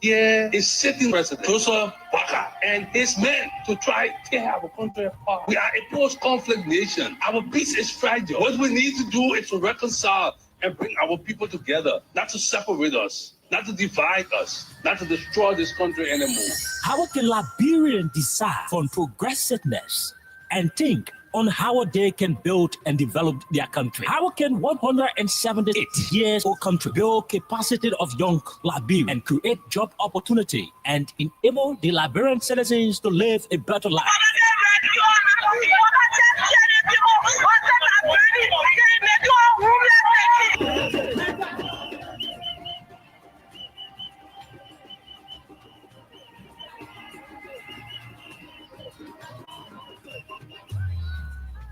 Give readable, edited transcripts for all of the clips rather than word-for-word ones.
here is sitting president Joseph Baka and his men to try to tear our country apart. We are a post-conflict nation. Our peace is fragile. What we need to do is to reconcile and bring our people together, not to separate us, not to divide us, not to destroy this country anymore. How can Liberians decide on progressiveness and think on how they can build and develop their country? How can 178 years old country build capacity of young Liberians and create job opportunity and enable the Liberian citizens to live a better life?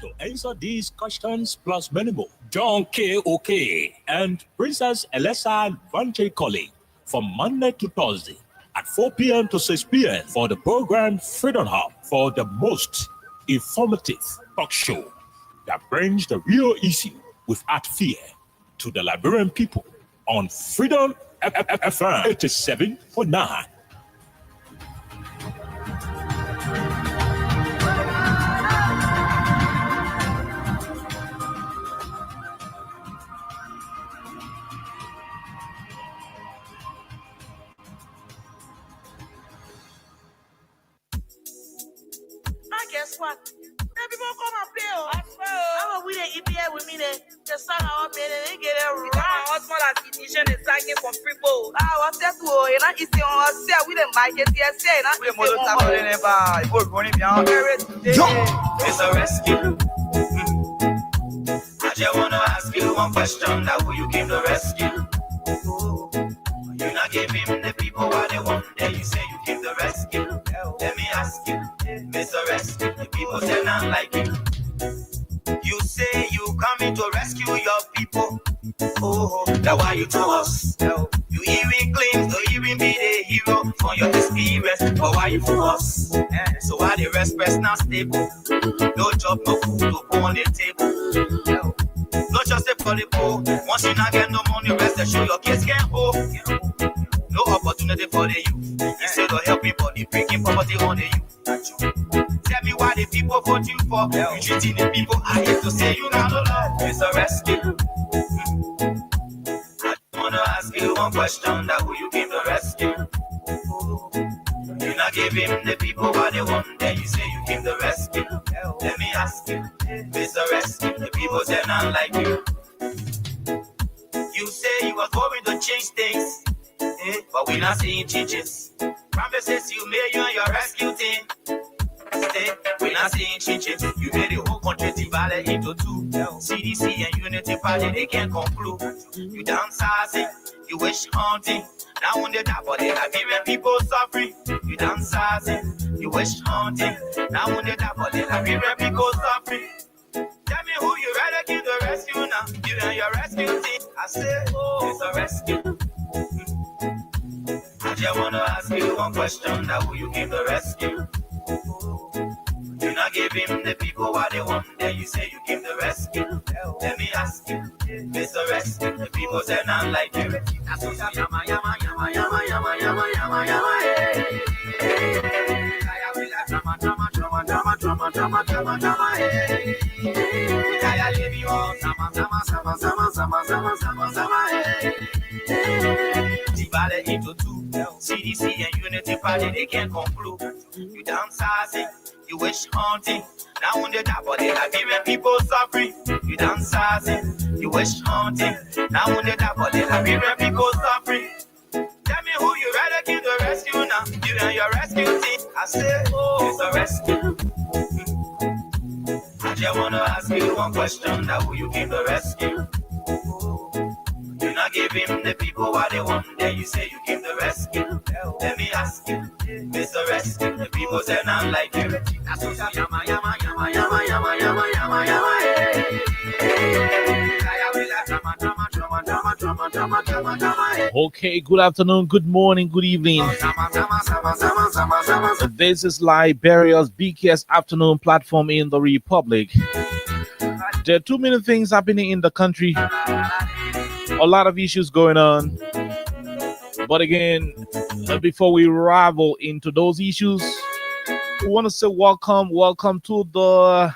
To answer these questions plus many more, John K. OK and Princess Elisa Vanche Colley from Monday to Thursday at 4 p.m. to 6 p.m. for the program Freedom Hub, for the most informative talk show that brings the real issue without fear to the Liberian people on Freedom FM 87.9. Guess what? People come and play. How we the EPA with me there? The song I made and they get it right. What's more like edition is taking from people. What's that? And I see on us we didn't buy it yesterday. We more than never. We're going beyond It's a rescue. I just wanna ask you one question. That will you give the rescue? You not give him the people what they want. Then you say you give the rescue. Let me ask you, Mr. Rescue, the people say not like you. You say you coming to rescue your people. Oh, that's why you to us. You even claim to even be the hero for your experience. But why you to us? So why the rest not stable? No job, no food, no food on the table. Not just a for the poor. Once you not get no money, rest and show your kids can hold. No opportunity for the youth. Instead of helping body, breaking poverty on the youth. Tell me why the people vote you for. You treating the people, I hate to say you not love. It's a rescue. I wanna ask you one question. That will you give the rescue? You not give him the people what they want. Then you say you give the rescue. Let me ask you, Mr. Rescue, the people say not like you. You say you are going to change things. But we not seeing changes. Promises you made you and your rescue team. We not seeing changes. You made the whole country divide into two. CDC and Unity Party, they can't conclude. You downsizing, you wish hunting. Now on the top of the Liberian people suffering. You downsizing, you wish hunting. Now on the top of the Liberian people suffering. Tell me who you rather give the rescue now. You and your rescue team. I say, oh, it's a rescue. I just wanna ask you one question. That will you give the rescue? You not give him the people what they want. Then you say you give the rescue. Let me ask you, Mr. Rescue, the people say not like you. That's what yama yama yama yama yama yama yama divided into two. CDC and Unity Party, they can't conclude. You downsizing, you wish hunting. Now on the top of the Liberian people suffering. You downsizing, you wish hunting. Now on the top of the Liberian people suffering. Tell me who you rather give the rescue now. You and your rescue team. I say, oh, it's a rescue. I just wanna ask you one question. That will you give the rescue? You not give him the people what they want. Then you say you give the rescue. Let me ask you, Mr. Rescue, the people say not like you. That's what yama yama yama yama yama yama yama yama. Okay, good afternoon, good morning, good evening. This is Liberia's biggest afternoon platform in the Republic. There are too many things happening in the country. A lot of issues going on. But again, before we ravel into those issues, we want to say welcome to the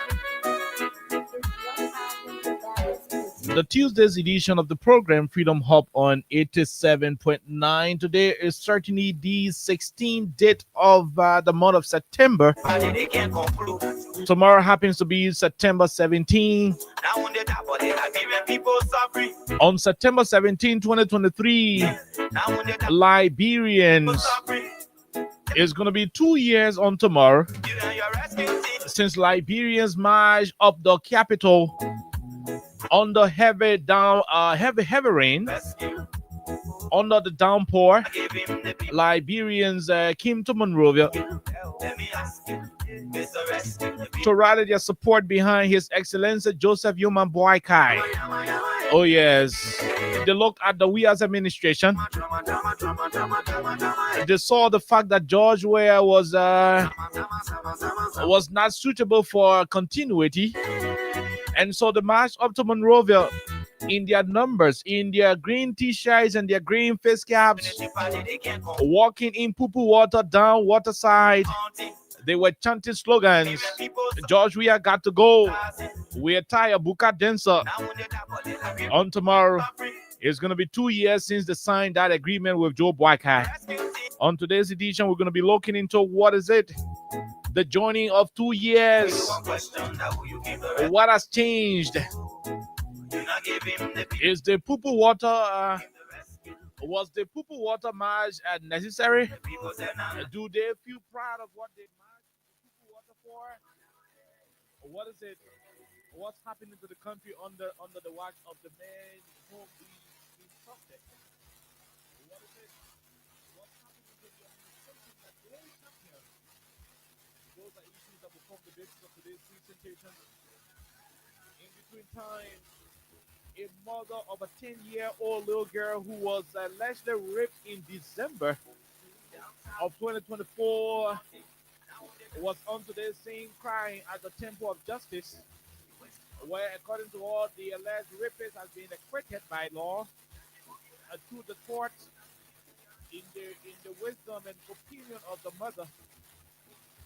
Tuesday's edition of the program Freedom Hub on 87.9. Today is certainly the 16th date of the month of September. Tomorrow happens to be September 17. On September 17, 2023, Liberians, it's going to be 2 years on tomorrow since Liberians marched up the capital under heavy rain. Under the downpour, Liberians came to Monrovia to rally their support behind His Excellency Joseph Yoman Boakai. Oh yes, they looked at the We As administration. They saw the fact that George Weah was not suitable for continuity, and so they marched up to Monrovia in their numbers, in their green t-shirts and their green face caps, walking in poo-poo water down waterside. They were chanting slogans. George Weah got to go. We're tired, Buka Denser. On tomorrow, it's going to be 2 years since they signed that agreement with Joe Boakai. On today's edition, we're going to be looking into what is it? The joining of 2 years. What has changed? Is the poo-poo water was the poo-poo water march necessary? Do they feel proud of what they marched poo-poo water for? What is it? What's happening to the country under the watch of the man whom we trusted? What is it? What's happening to the administration that they champion? Those are issues that will form the basis of today's presentation. In between time, a mother of a 10-year-old little girl who was allegedly raped in December of 2024 was on today's scene crying at the Temple of Justice, where, according to all, the alleged rapist has been acquitted by law to the court. In the wisdom and opinion of the mother,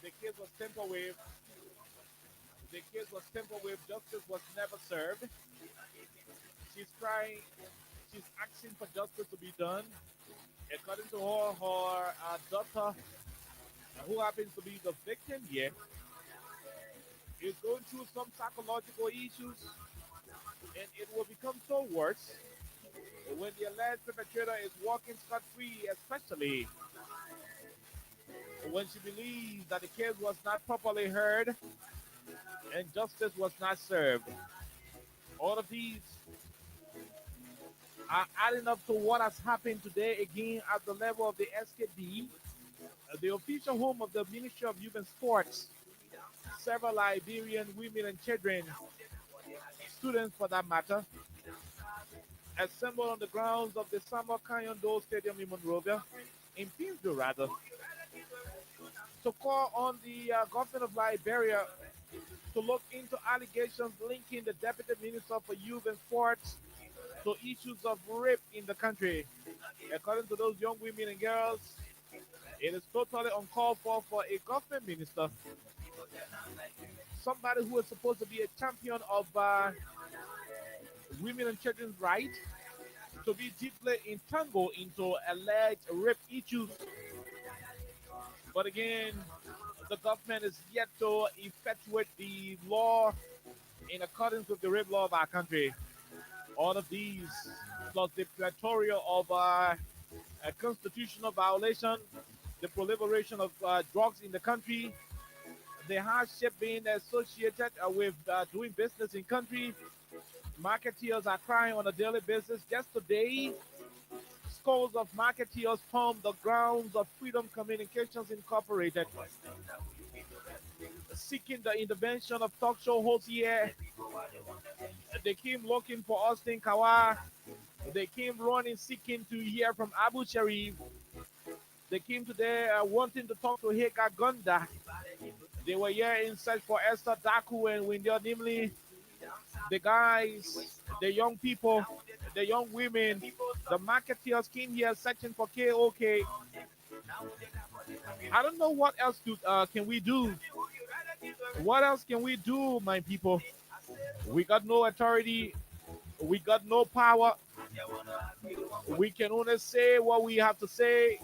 the case was tempered with. Justice was never served. She's crying. She's asking for justice to be done. According to her daughter, who happens to be the victim here, is going through some psychological issues, and it will become so worse when the alleged perpetrator is walking scot-free, especially when she believes that the case was not properly heard and justice was not served. All of these are adding up to what has happened today again at the level of the SKD, the official home of the Ministry of Youth and Sports. Several Liberian women and children, students for that matter, assembled on the grounds of the Samuel Kanyondo Stadium in Monrovia, in Pinsville rather, to call on the government of Liberia to look into allegations linking the Deputy Minister for Youth and Sports to issues of rape in the country. According to those young women and girls, it is totally uncalled for a government minister, somebody who is supposed to be a champion of women and children's rights, to be deeply entangled into alleged rape issues. But again, the government is yet to effectuate the law in accordance with the rape law of our country. All of these, plus the plethora of a constitutional violation, the proliferation of drugs in the country, the hardship being associated with doing business in country. Marketeers are crying on a daily basis. Just today, scores of marketeers stormed the grounds of Freedom Communications Incorporated, seeking the intervention of talk show hosts here. They came looking for Austin Kawa. They came running, seeking to hear from Abu Sharif. They came today wanting to talk to Heka Gonda. They were here in search for Esther Daku and Windia Nimli. The guys, the young people, the young women, the marketeers came here searching for KOK. I don't know what else can we do. What else can we do, my people? We got no authority. We got no power. We can only say what we have to say.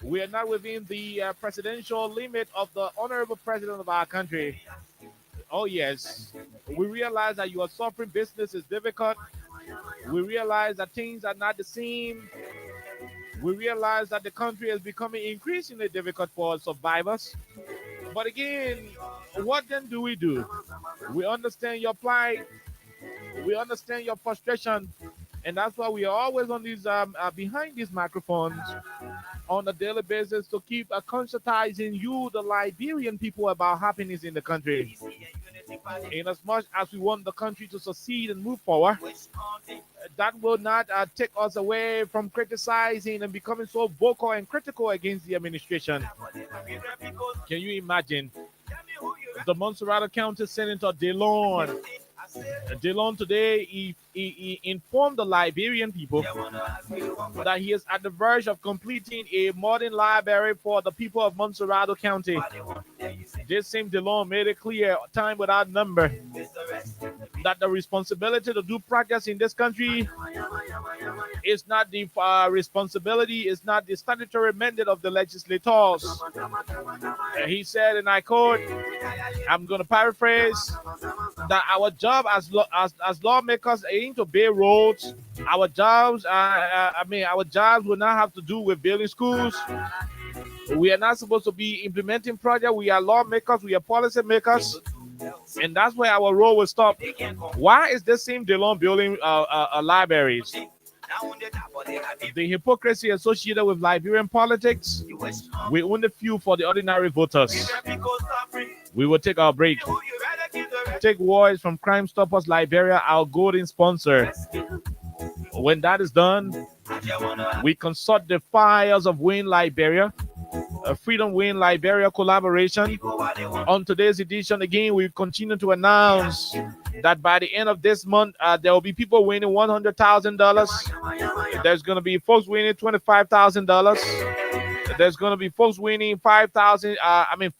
We are not within the presidential limit of the honorable president of our country. Oh, yes. We realize that you are suffering. Business is difficult. We realize that things are not the same. We realize that the country is becoming increasingly difficult for survivors. But again, what then do? We understand your plight. We understand your frustration. And that's why we are always on these behind these microphones on a daily basis to keep conscientizing you, the Liberian people, about happiness in the country. In as much as we want the country to succeed and move forward, that will not take us away from criticizing and becoming so vocal and critical against the administration. Can you imagine the Montserrat County Senator DeLon? DeLon today, he informed the Liberian people that he is at the verge of completing a modern library for the people of Montserrat County. This same DeLon made it clear, time without number, that the responsibility to do practice in this country is not the responsibility, is not the statutory mandate of the legislators. He said, and I quote, I'm going to paraphrase, that our job as lawmakers ain't to build roads. Our jobs, our jobs will not have to do with building schools. We are not supposed to be implementing projects. We are lawmakers. We are policy makers. And that's where our role will stop. Why is this same DeLon building libraries? The hypocrisy associated with Liberian politics, we only fuel for the ordinary voters. We will take our break. Take voice from Crime Stoppers Liberia, our golden sponsor. When that is done, we consult the files of Win Liberia, a Freedom Win Liberia collaboration. On today's edition, again, we continue to announce that by the end of this month, there will be people winning $100,000. There's going to be folks winning $25,000. There's going to be folks winning 5,000.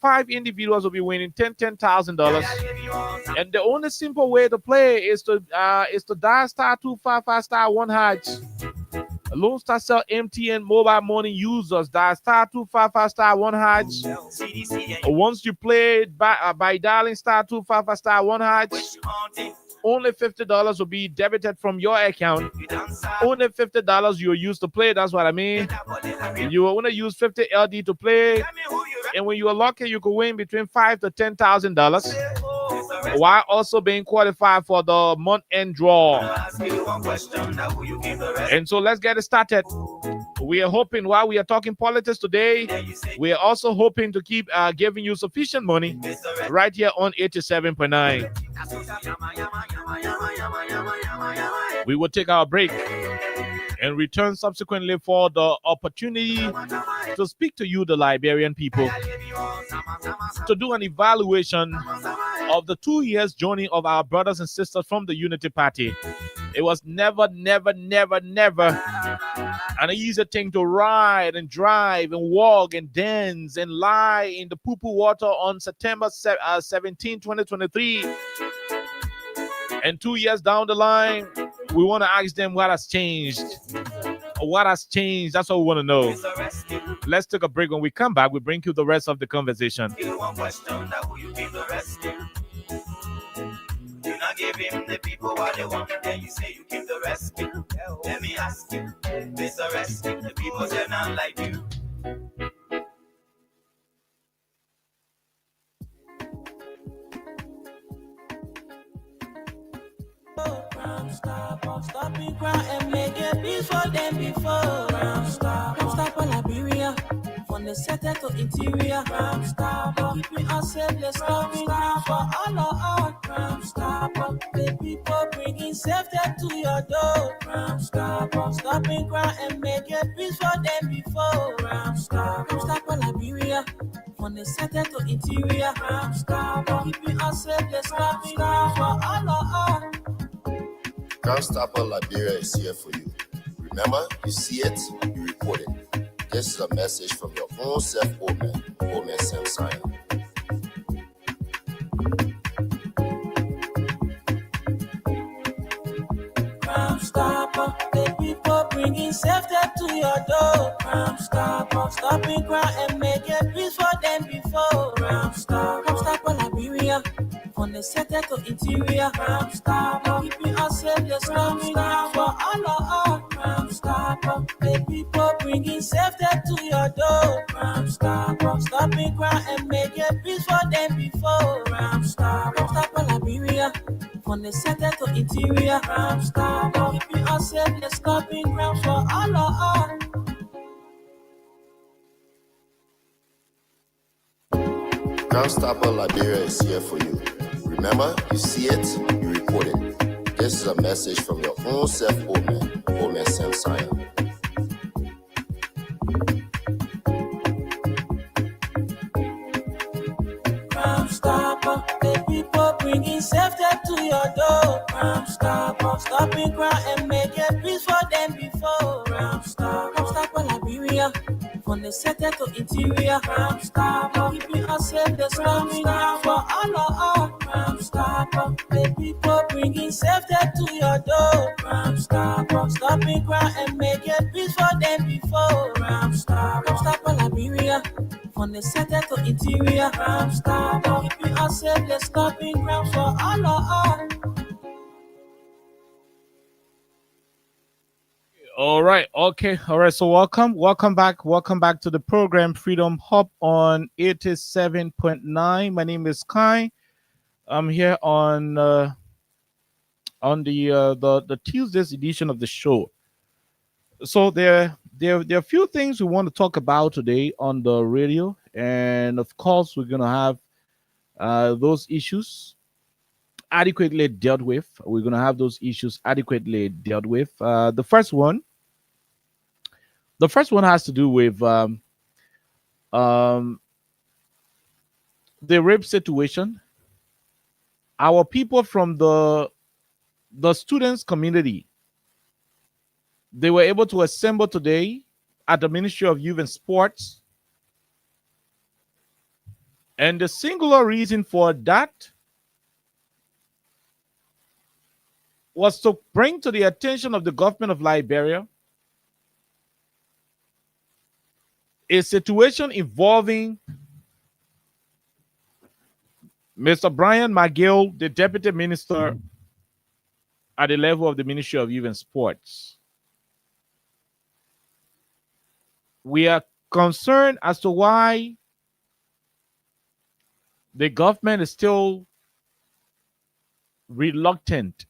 5 individuals will be winning $10,000. And the only simple way to play is to dial *255*1#. Lone Star Cell MTN mobile money users dial *255*1#. Once you play by dialing *255*1#, only $50 will be debited from your account. Only $50 you will use to play. That's what I mean. You will only use 50 LD to play. And when you are lucky, you could win between $5,000 to $10,000, while also being qualified for the month-end draw. And so let's get it started. We are hoping, while we are talking politics today, we are also hoping to keep giving you sufficient money right here on 87.9. We will take our break and return subsequently for the opportunity to speak to you, the Liberian people, to do an evaluation of the 2 years journey of our brothers and sisters from the Unity Party. It was never an easy thing to ride and drive and walk and dance and lie in the poo-poo water on September 17, 2023. And 2 years down the line, we want to ask them what has changed. What has changed? That's what we want to know. Let's take a break. When we come back, we bring you the rest of the conversation. You not give him the people what they want, then you say you keep the rescue. Let me ask you, Mr. Rescue, the people they're not like you. Stopping crime and make it peace for them before. Stop Liberia, from the center to interior. Keeping us safe, let's stop for all of our crime. The people bringing safety to your door. Stopping crime and make it peace for them before. Stop Liberia, from the center to interior. Keeping us safe, let's stop for all of our Stopper Liberia is here for you. Remember, you see it, you report it. This is a message from your own self, Omen Sam Sion. Crime Stopper, the people bringing safety to your door. Crime Stopper, stopping crime and making peace for them before. Crime Stopper Liberia, from the center to interior. Crime Stopper, keeping us safe, let's coming down for all of us. Crime Stopper, the people bringing safety to your door. Crime Stopper, stopping crime and making peace for them before. Crime Stopper Liberia, from the center to interior. Crime Stopper, keeping us safe, let's stopping crime for all of us. Crime Stopper Liberia is here for you. Remember, you see it, you report it. This is a message from your own self, Omen Sam Sion. Crime Stopper, the people bringing safety to your door. Crime Stopper, stopping crime and making peace for them before. Crime Stopper Liberia, from the center to interior. Crime Stopper, keeping us safe, let's coming down for all of us. Crime Stopper, the people bringing safety to your door. Crime Stopper, stopping crime and making peace for them before. Crime Stopper Liberia, from the center to interior. Crime Stopper, keeping us safe, let's stopping crime for all of us. All right. So welcome back to the program Freedom Hub on 87.9. My name is Kai. I'm here on the Tuesday's edition of the show. So there are a few things we want to talk about today on the radio, and of course we're gonna have those issues adequately dealt with. We're gonna have those issues adequately dealt with. The first one has to do with the rape situation. Our people from the students community, they were able to assemble today at the Ministry of Youth and Sports. And the singular reason for that was to bring to the attention of the government of Liberia a situation involving Mr. Brian McGill, the Deputy Minister at the level of the Ministry of Youth and Sports. We are concerned as to why the government is still reluctant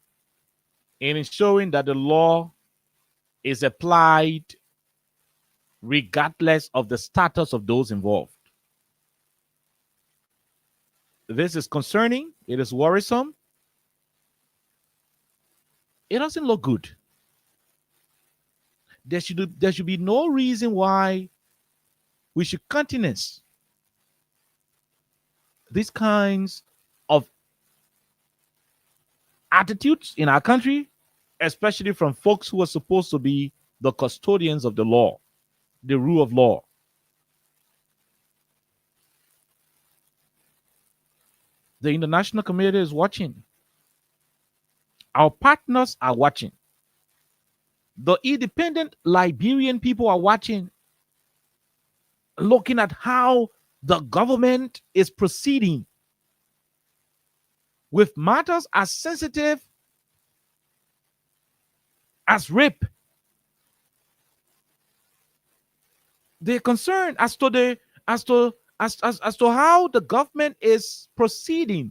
in ensuring that the law is applied regardless of the status of those involved. This is concerning. It is worrisome. It doesn't look good. There should be no reason why we should countenance these kinds of attitudes in our country, especially from folks who are supposed to be the custodians of the law, the rule of law. The international community is watching. Our partners are watching. The independent Liberian people are watching, looking at how the government is proceeding with matters as sensitive as rape. They're concerned as to how the government is proceeding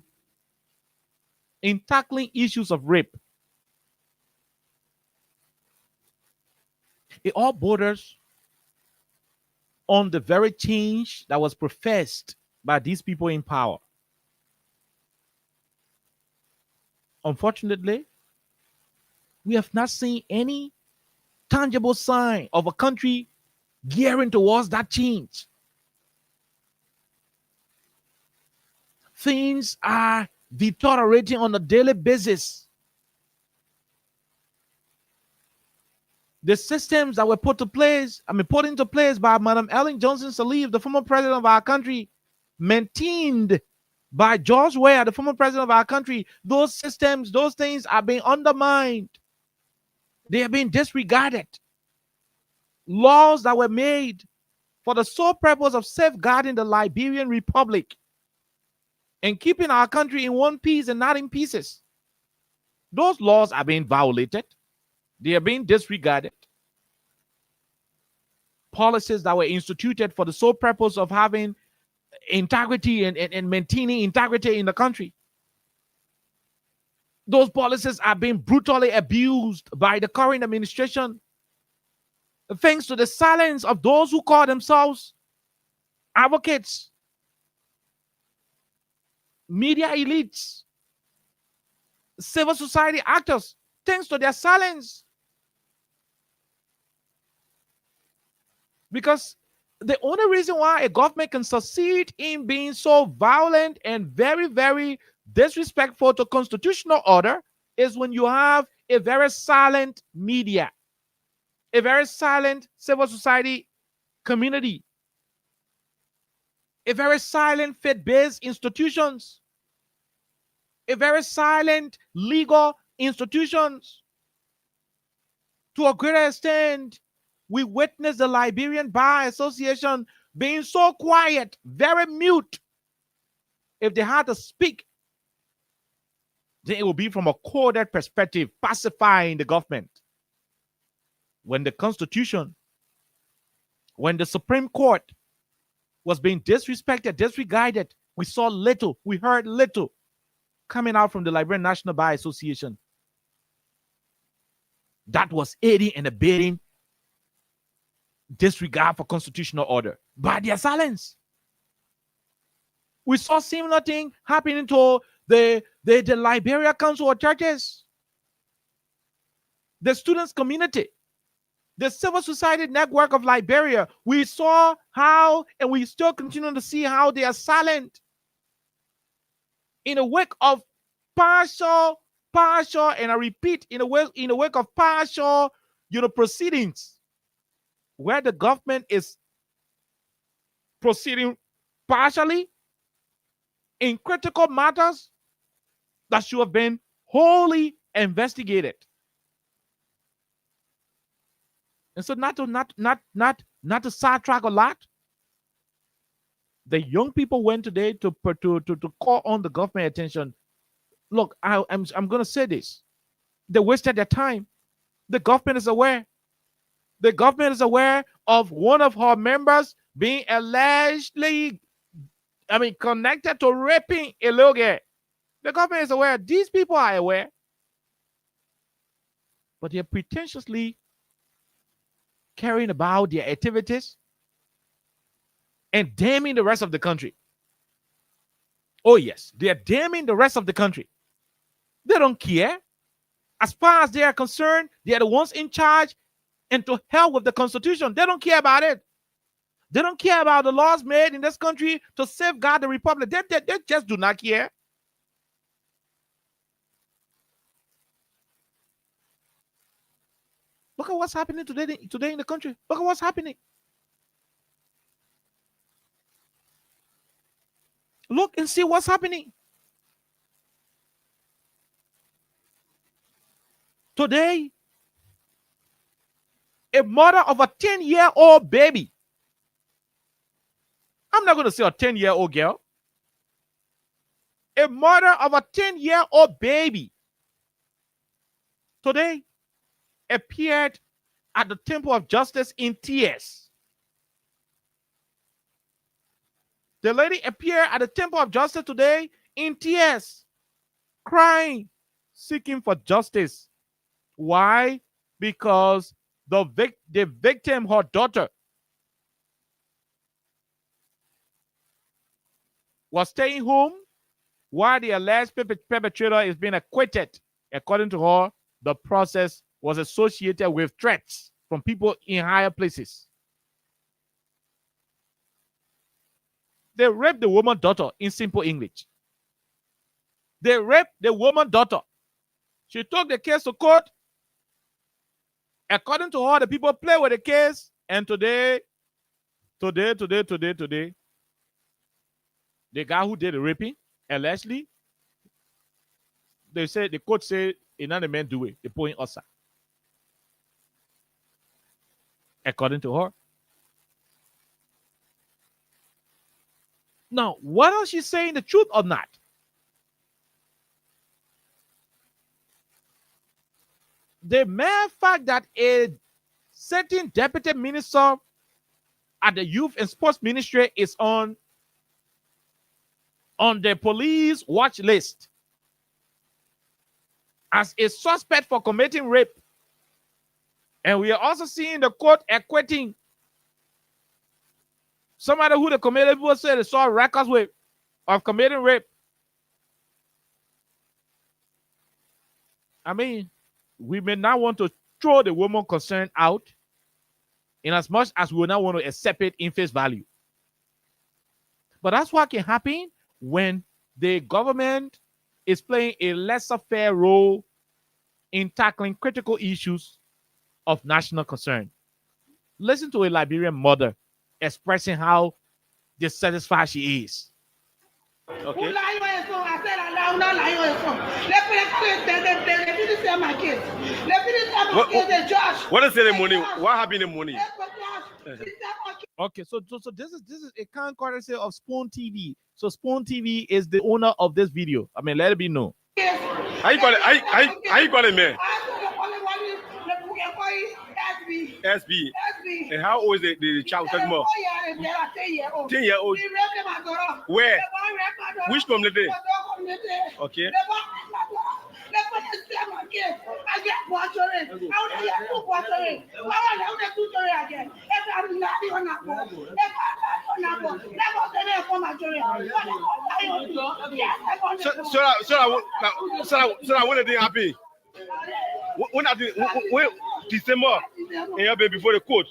in tackling issues of rape. It all borders on the very change that was professed by these people in power. Unfortunately, we have not seen any tangible sign of a country gearing towards that change. Things are deteriorating on a daily basis. the systems that were put into place by Madam Ellen Johnson Sirleaf, the former president of our country, maintained by George Weah, the former president of our country, those systems, those things are being undermined. They are being disregarded. Laws that were made for the sole purpose of safeguarding the Liberian Republic and keeping our country in one piece and not in pieces. Those laws are being violated. They are being disregarded. Policies that were instituted for the sole purpose of having integrity and maintaining integrity in the country. Those policies are being brutally abused by the current administration, thanks to the silence of those who call themselves advocates, media elites, civil society actors, thanks to their silence. Because the only reason why a government can succeed in being so violent and very, very disrespectful to constitutional order is when you have a very silent media, a very silent civil society community, a very silent faith-based institutions, a very silent legal institutions. To a greater extent, we witness the Liberian Bar Association being so quiet, very mute. If they had to speak, then it will be from a coded perspective, pacifying the government. When the Constitution, when the Supreme Court was being disrespected, disregarded, we saw little, we heard little coming out from the Liberian National Bar Association. That was aiding and abetting disregard for constitutional order by their silence. We saw similar thing happening to the Liberia Council of Churches, the students community, the civil society network of Liberia. We saw how, and we still continue to see how they are silent in the wake of partial, and I repeat, in the wake of partial, proceedings, where the government is proceeding partially in critical matters that should have been wholly investigated. And so not to sidetrack a lot, the young people went today to call on the government attention. Look, I'm going to say this. They wasted their time. The government is aware. The government is aware of one of her members being allegedly, connected to raping a little girl. The government is aware. These people are aware. But they're pretentiously carrying about their activities and damning the rest of the country. Oh, yes, they are damning the rest of the country. They don't care. As far as they are concerned, they are the ones in charge, and to hell with the Constitution. They don't care about it. They don't care about the laws made in this country to safeguard the Republic. They just do not care. Look at what's happening today in the country. Look at what's happening. Look and see what's happening. Today, a mother of a 10-year-old baby. I'm not going to say a 10-year-old girl. A mother of a 10-year-old baby today appeared at the Temple of Justice in tears. The lady appeared at the Temple of Justice today in tears, crying, seeking for justice. Why? Because the victim, her daughter, was staying home while the alleged perpetrator is being acquitted. According to her, the process was associated with threats from people in higher places. They raped the woman's daughter in simple English. They raped the woman's daughter. She took the case to court. According to her, the people play with the case, and today, the guy who did the raping, allegedly, the court said another man do it. They put in us. According to her. Now, whether she's saying the truth or not, the mere fact that a certain deputy minister at the Youth and Sports Ministry is on the police watch list as a suspect for committing rape. And we are also seeing the court acquitting somebody who the committed people said they saw records with of committing rape. I mean, we may not want to throw the woman concerned out in as much as we will not want to accept it in face value. But that's what can happen when the government is playing a lesser fair role in tackling critical issues of national concern. Listen to a Liberian mother expressing how dissatisfied she is. Okay. What is ceremony? What happened in the morning? Okay, so this is a kind courtesy of Spoon TV. So Spoon TV is the owner of this video. I mean, let it be known. How you got it? How you got it, man? SB. And how old is the child? 10 year old. Where? Which community? Okay. So when did it happen? When December, and before the court.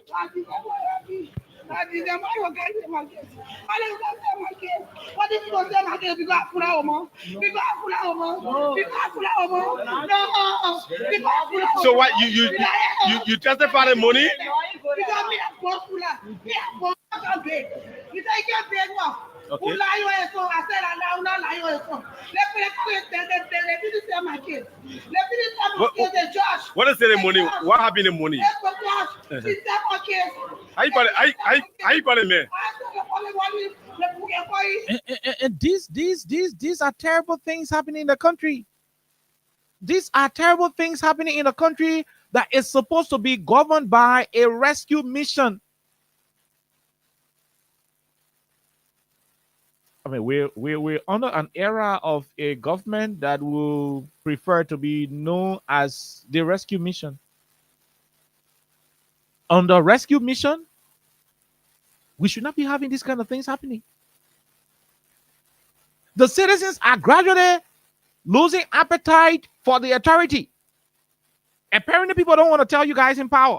So what you testify the money? Okay. What is the money? What happened in the money? How you got it, man? And these are terrible things happening in the country. These are terrible things happening in the country that is supposed to be governed by a rescue mission. I mean, we're under an era of a government that will prefer to be known as the rescue mission. Under rescue mission, we should not be having these kind of things happening. The citizens are gradually losing appetite for the authority. Apparently, people don't want to tell you guys in power.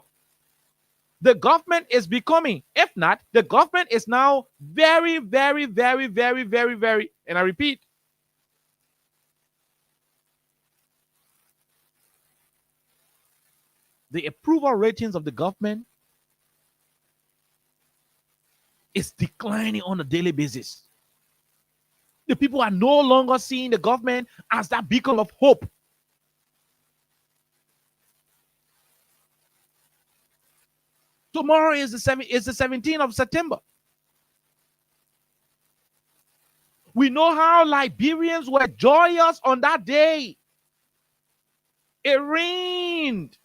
The government is becoming, if not, the government is now very, very, very, very, very, very, and I repeat, the approval ratings of the government is declining on a daily basis. The people are no longer seeing the government as that beacon of hope. Tomorrow is the 17th of September. We know how Liberians were joyous on that day. It rained.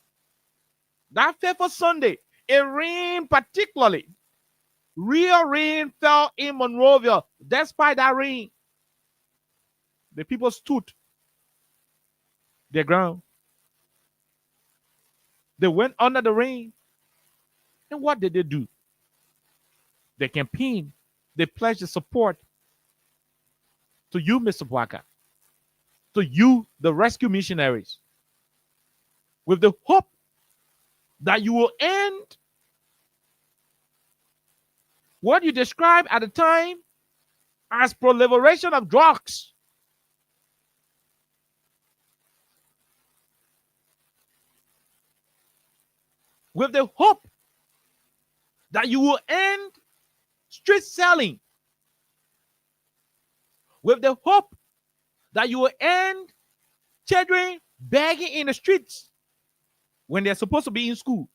That fateful Sunday, it rained particularly. Real rain fell in Monrovia. Despite that rain, the people stood their ground. They went under the rain. And what did they do? They campaigned. They pledged the support to you, Mr. Bwaka, to you, the rescue missionaries, with the hope that you will end what you described at the time as proliferation of drugs. with the hope that you will end street selling, with the hope that you will end children begging in the streets when they're supposed to be in school,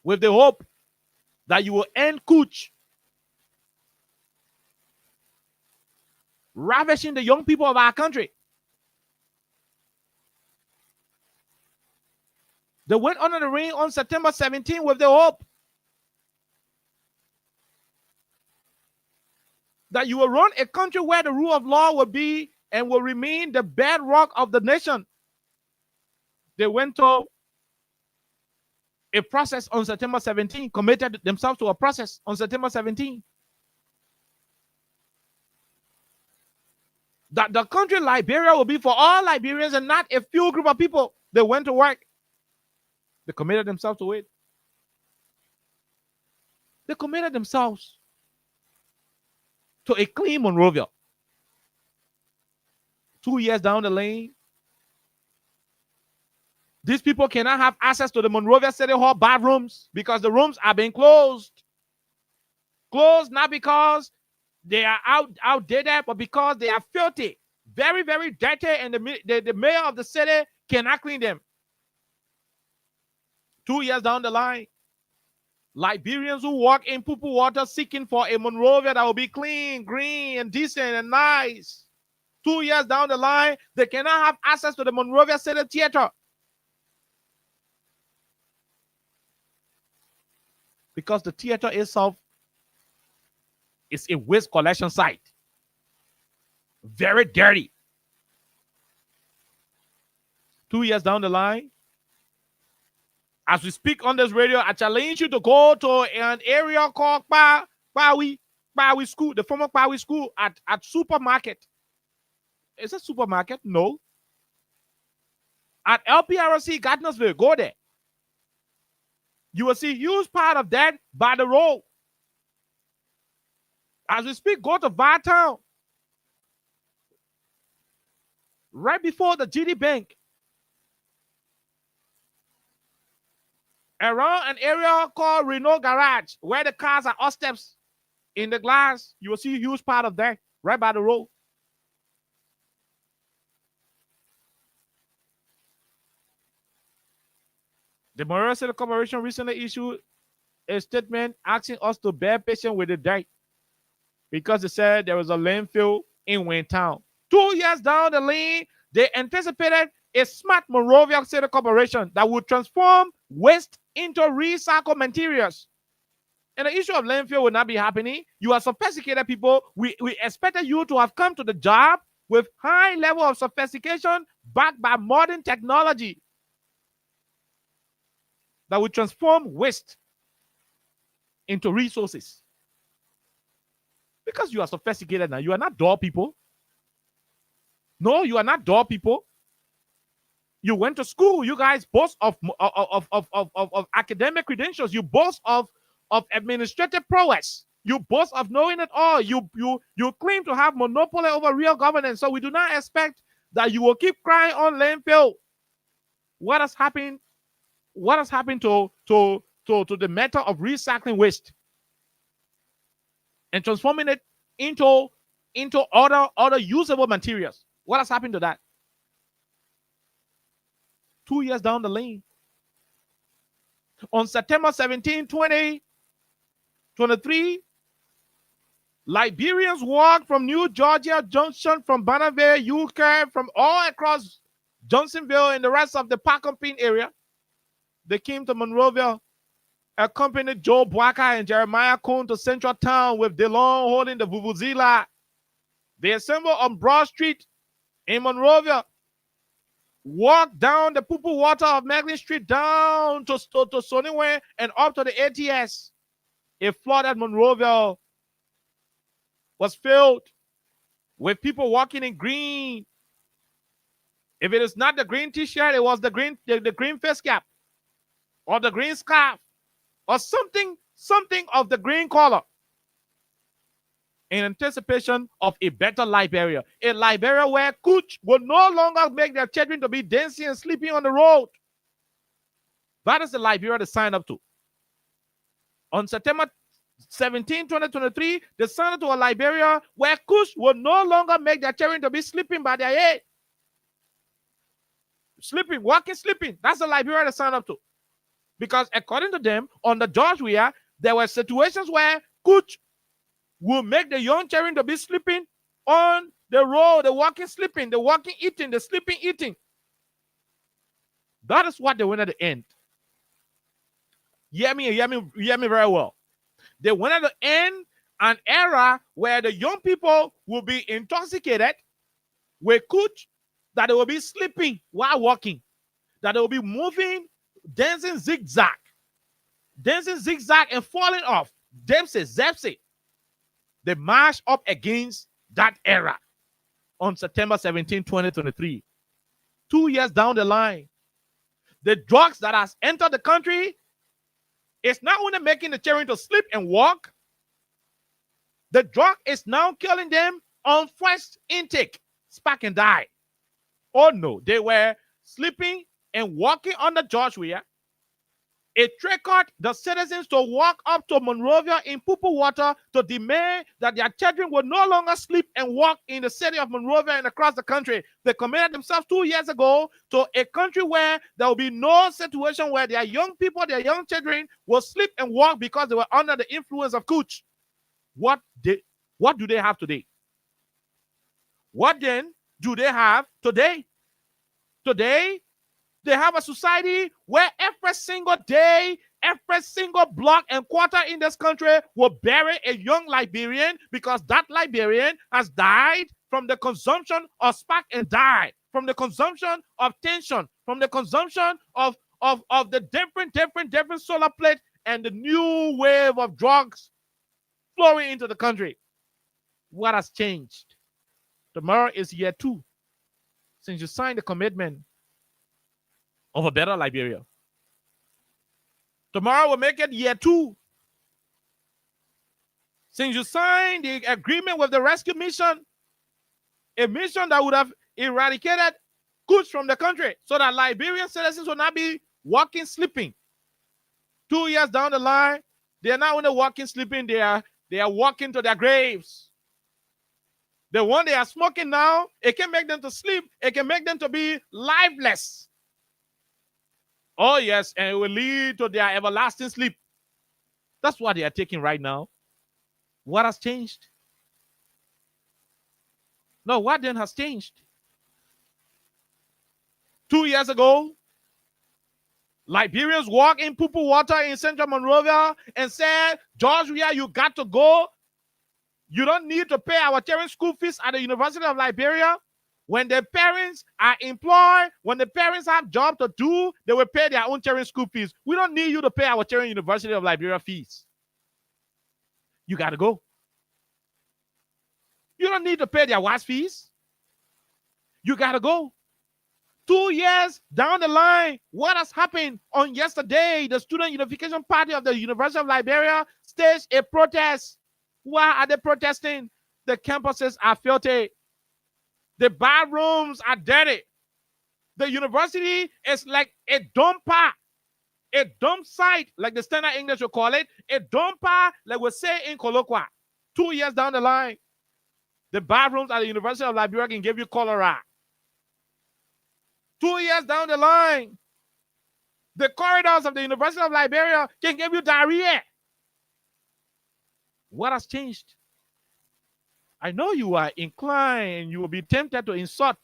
with the hope that you will end cooch, ravishing the young people of our country. They went under the ring on September 17 with the hope that you will run a country where the rule of law will be and will remain the bedrock of the nation. They went to a process on September 17, committed themselves to a process on September 17. That the country Liberia will be for all Liberians and not a few group of people. They went to work. They committed themselves to it. They committed themselves to a clean Monrovia. 2 years down the lane, these people cannot have access to the Monrovia City Hall bathrooms because the rooms are being closed. Closed not because they are outdated, but because they are filthy, very, very dirty, and the mayor of the city cannot clean them. 2 years down the line, Liberians who walk in poo-poo water seeking for a Monrovia that will be clean, green, and decent and nice. 2 years down the line, they cannot have access to the Monrovia City Theater because the theater itself is a waste collection site. Very dirty. 2 years down the line, as we speak on this radio, I challenge you to go to an area called Pawi School, the former Pawi School at Supermarket. Is it supermarket? No. At LPRC Gardnersville, go there. You will see huge part of that by the road. As we speak, go to Vartown. Right before the GD Bank. Around an area called Renault Garage, where the cars are all steps in the glass, you will see a huge part of that right by the road. The Monrovia City Corporation recently issued a statement asking us to bear patience with the dirt because they said there was a landfill in Waytown. 2 years down the lane, they anticipated a smart Monrovia City Corporation that would transform waste into recycled materials. And the issue of landfill will not be happening. You are sophisticated people. We expected you to have come to the job with high level of sophistication backed by modern technology that will transform waste into resources. Because you are sophisticated now. You are not dull people. No, you are not dull people. You went to school. You guys boast of academic credentials. You boast of administrative prowess. You boast of knowing it all. You claim to have monopoly over real governance. So we do not expect that you will keep crying on landfill. What has happened? What has happened to the matter of recycling waste and transforming it into other usable materials? What has happened to that? 2 years down the lane. On September 17, 2023, Liberians walked from New Georgia Junction, from Bonneville, UK, from all across Johnsonville and the rest of the Pacompine area. They came to Monrovia, accompanied Joe Boaka and Jeremiah Cohn to Central Town with DeLong holding the Vuvuzela. They assembled on Broad Street in Monrovia, walked down the poo-poo water of Macklin Street down to Soniwe and up to the ATS. A flooded Monrovia was filled with people walking in green. If it is not the green t-shirt, it was the green face cap or the green scarf or something of the green color in anticipation of a better Liberia. A Liberia where cooch will no longer make their children to be dancing and sleeping on the road. That is the Liberia they signed up to. On September 17, 2023, they signed up to a Liberia where Kush will no longer make their children to be sleeping by their age. Sleeping, walking, sleeping. That's the Liberia they signed up to. Because according to them, on the George Weah, there were situations where Kush will make the young children to be sleeping on the road, the walking, sleeping, the walking, eating, the sleeping, eating. That is what they wanted to end. Hear me very well. They wanted to end an era where the young people will be intoxicated with kuch, that they will be sleeping while walking, that they will be moving, dancing zigzag and falling off. Zepsi. They marched up against that era on September 17, 2023. 2 years down the line, the drugs that has entered the country is not only making the children to sleep and walk, the drug is now killing them on first intake, spark and die. Oh no, they were sleeping and walking on the George Weah. It triggered the citizens to walk up to Monrovia in Pupu Water to demand that their children would no longer sleep and walk in the city of Monrovia and across the country. They committed themselves 2 years ago to a country where there will be no situation where their young people, their young children will sleep and walk because they were under the influence of Kuch. What do they have today? What then do they have today? Today, they have a society where every single day, every single block and quarter in this country will bury a young Liberian because that Liberian has died from the consumption of spark and die, from the consumption of tension, from the consumption of the different solar plate and the new wave of drugs flowing into the country. What has changed? Tomorrow is year 2 since you signed the commitment of a better Liberia. Tomorrow will make it year 2 since you signed the agreement with the rescue mission, a mission that would have eradicated Kush from the country so that Liberian citizens will not be walking, sleeping. 2 years down the line, they are not only walking, sleeping, they are walking to their graves. The one they are smoking now, it can make them to sleep, it can make them to be lifeless. Oh, yes, and it will lead to their everlasting sleep. That's what they are taking right now. What has changed? No, what then has changed? 2 years ago, Liberians walked in Pupu Water in Central Monrovia and said, George Weah, you got to go. You don't need to pay our children school fees at the University of Liberia. When the parents are employed, when the parents have job to do, they will pay their own children school fees. We don't need you to pay our children University of Liberia fees. You got to go. You don't need to pay their WAS fees. You got to go. 2 years down the line, what has happened? On yesterday, the Student Unification Party of the University of Liberia staged a protest. Why are they protesting? The campuses are filthy. The bathrooms are dirty. The university is like a dumper, a dump site, like the standard English will call it, a dumper, like we say in colloquia. 2 years down the line, the bathrooms at the University of Liberia can give you cholera. 2 years down the line, the corridors of the University of Liberia can give you diarrhea. What has changed? I know you are inclined, you will be tempted to insult.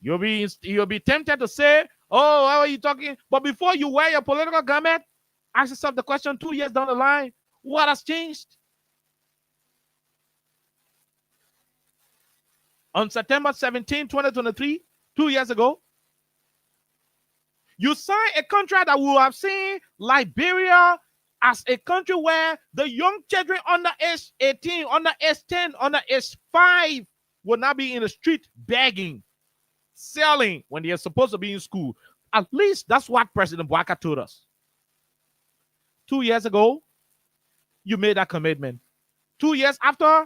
You'll be tempted to say, oh, how are you talking? But before you wear your political garment, ask yourself the question 2 years down the line, what has changed? On September 17, 2023, 2 years ago, you signed a contract that will have seen Liberia as a country where the young children under age 18, under age 10, under age 5 will not be in the street begging, selling when they are supposed to be in school. At least that's what President Bouaka told us. 2 years ago, you made that commitment. 2 years after,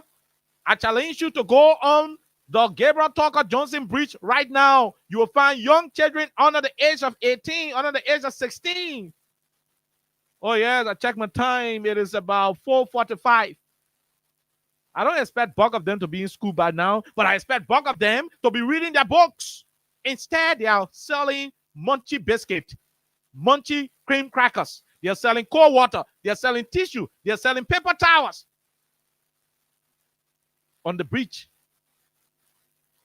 I challenge you to go on The Gabriel Tucker Johnson Bridge right now, you will find young children under the age of 18, under the age of 16. Oh yes, I checked my time. It is about 4:45. I don't expect bulk of them to be in school by now, but I expect bulk of them to be reading their books. Instead, they are selling Munchie biscuit, Munchie cream crackers. They are selling cold water. They are selling tissue. They are selling paper towels on the bridge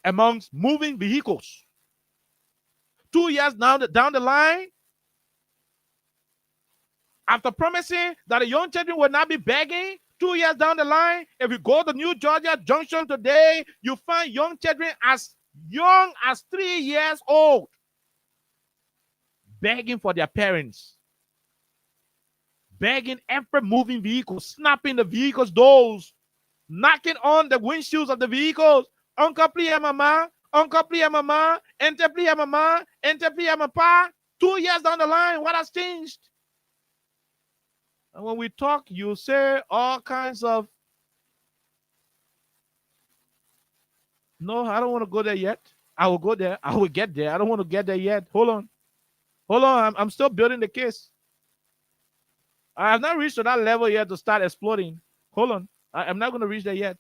amongst moving vehicles. 2 years down the line, after promising that the young children will not be begging, 2 years down the line, if you go to New Georgia Junction today, you find young children as young as 3 years old begging for their parents, begging every moving vehicle, snapping the vehicle's doors, knocking on the windshields of the vehicles. Uncle, please, mama. Uncle, please, mama. Enter, please, mama. Enter, please, mama. 2 years down the line, what has changed? And when we talk, you say all kinds of, no, I don't want to go there yet. I will go there. I will get there. I don't want to get there yet. Hold on. Hold on. I'm still building the case. I have not reached to that level yet to start exploding. Hold on. I'm not going to reach there yet.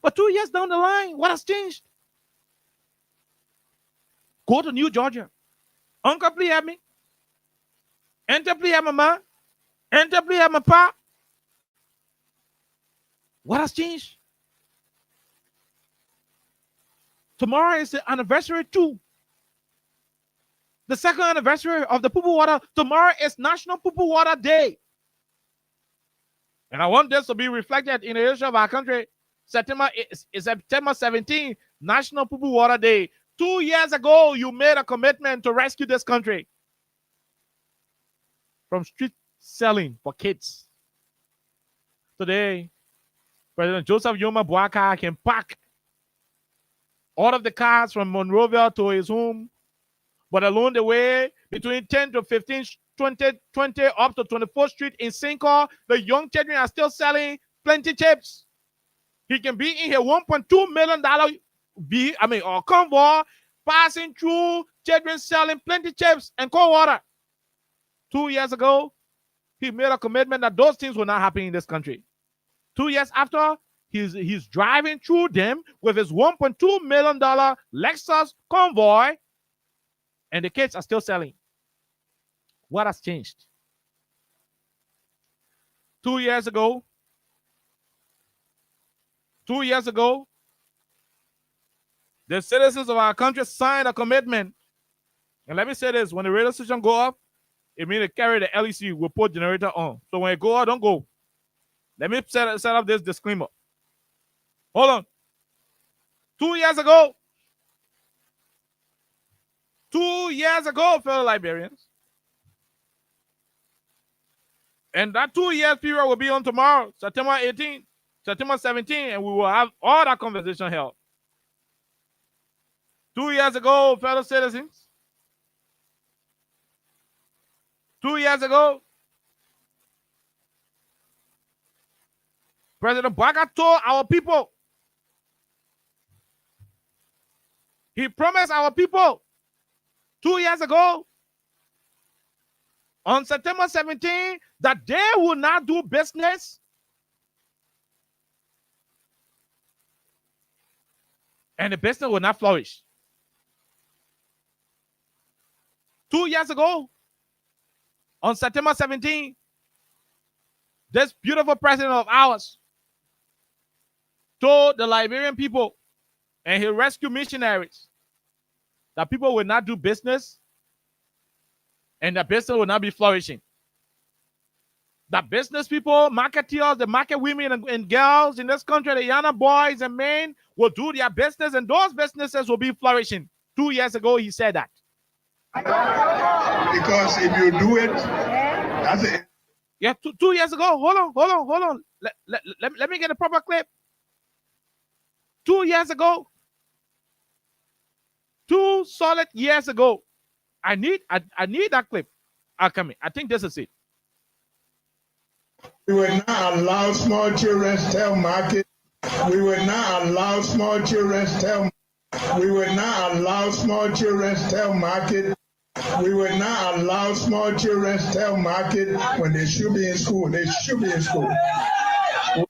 But 2 years down the line, what has changed? Go to New Georgia. Uncle, please help me. Enter, please help mama. Enter, please help my pa. What has changed? Tomorrow is the anniversary too. The second anniversary of the Poo Water. Tomorrow is National Poo Water Day. And I want this to be reflected in the history of our country. September 17th, National Poo Water Day. 2 years ago, you made a commitment to rescue this country from street selling for kids. Today, President Joseph Yoma Boakai can pack all of the cars from Monrovia to his home, but along the way, between 10 to 15, 20 up to 24th Street in Sinco, the young children are still selling plenty chips. He can be in here $1.2 million or convoy passing through, children selling plenty chips and cold water. 2 years ago, he made a commitment that those things will not happen in this country. 2 years after, he's driving through them with his $1.2 million Lexus convoy, and the kids are still selling. What has changed? 2 years ago, the citizens of our country signed a commitment. And let me say this, when the radio station go up, it means they carry the LEC report generator on. So when it go up, don't go. Let me set up this disclaimer. Hold on. 2 years ago, fellow Liberians, and that 2 years period will be on tomorrow, September 18th, September 17th, and we will have all that conversation held. 2 years ago, fellow citizens, 2 years ago, President Baga told our people, he promised our people 2 years ago on September 17th that they will not do business and the business will not flourish. 2 years ago, on September 17th, this beautiful president of ours told the Liberian people and he rescued missionaries that people will not do business and the business will not be flourishing. That business people, marketeers, the market women and girls in this country, the Yana boys and men will do their business and those businesses will be flourishing. 2 years ago, he said that. Because if you do it, that's it. Yeah, 2 years ago. Hold on. Let me get a proper clip. 2 years ago. 2 solid years ago. I need that clip. Coming. I think this is it. We will not allow small children to sell market. We will not allow small children tell. We will not allow small children tell market. We will not allow small children tell market when they should be in school. They should be in school.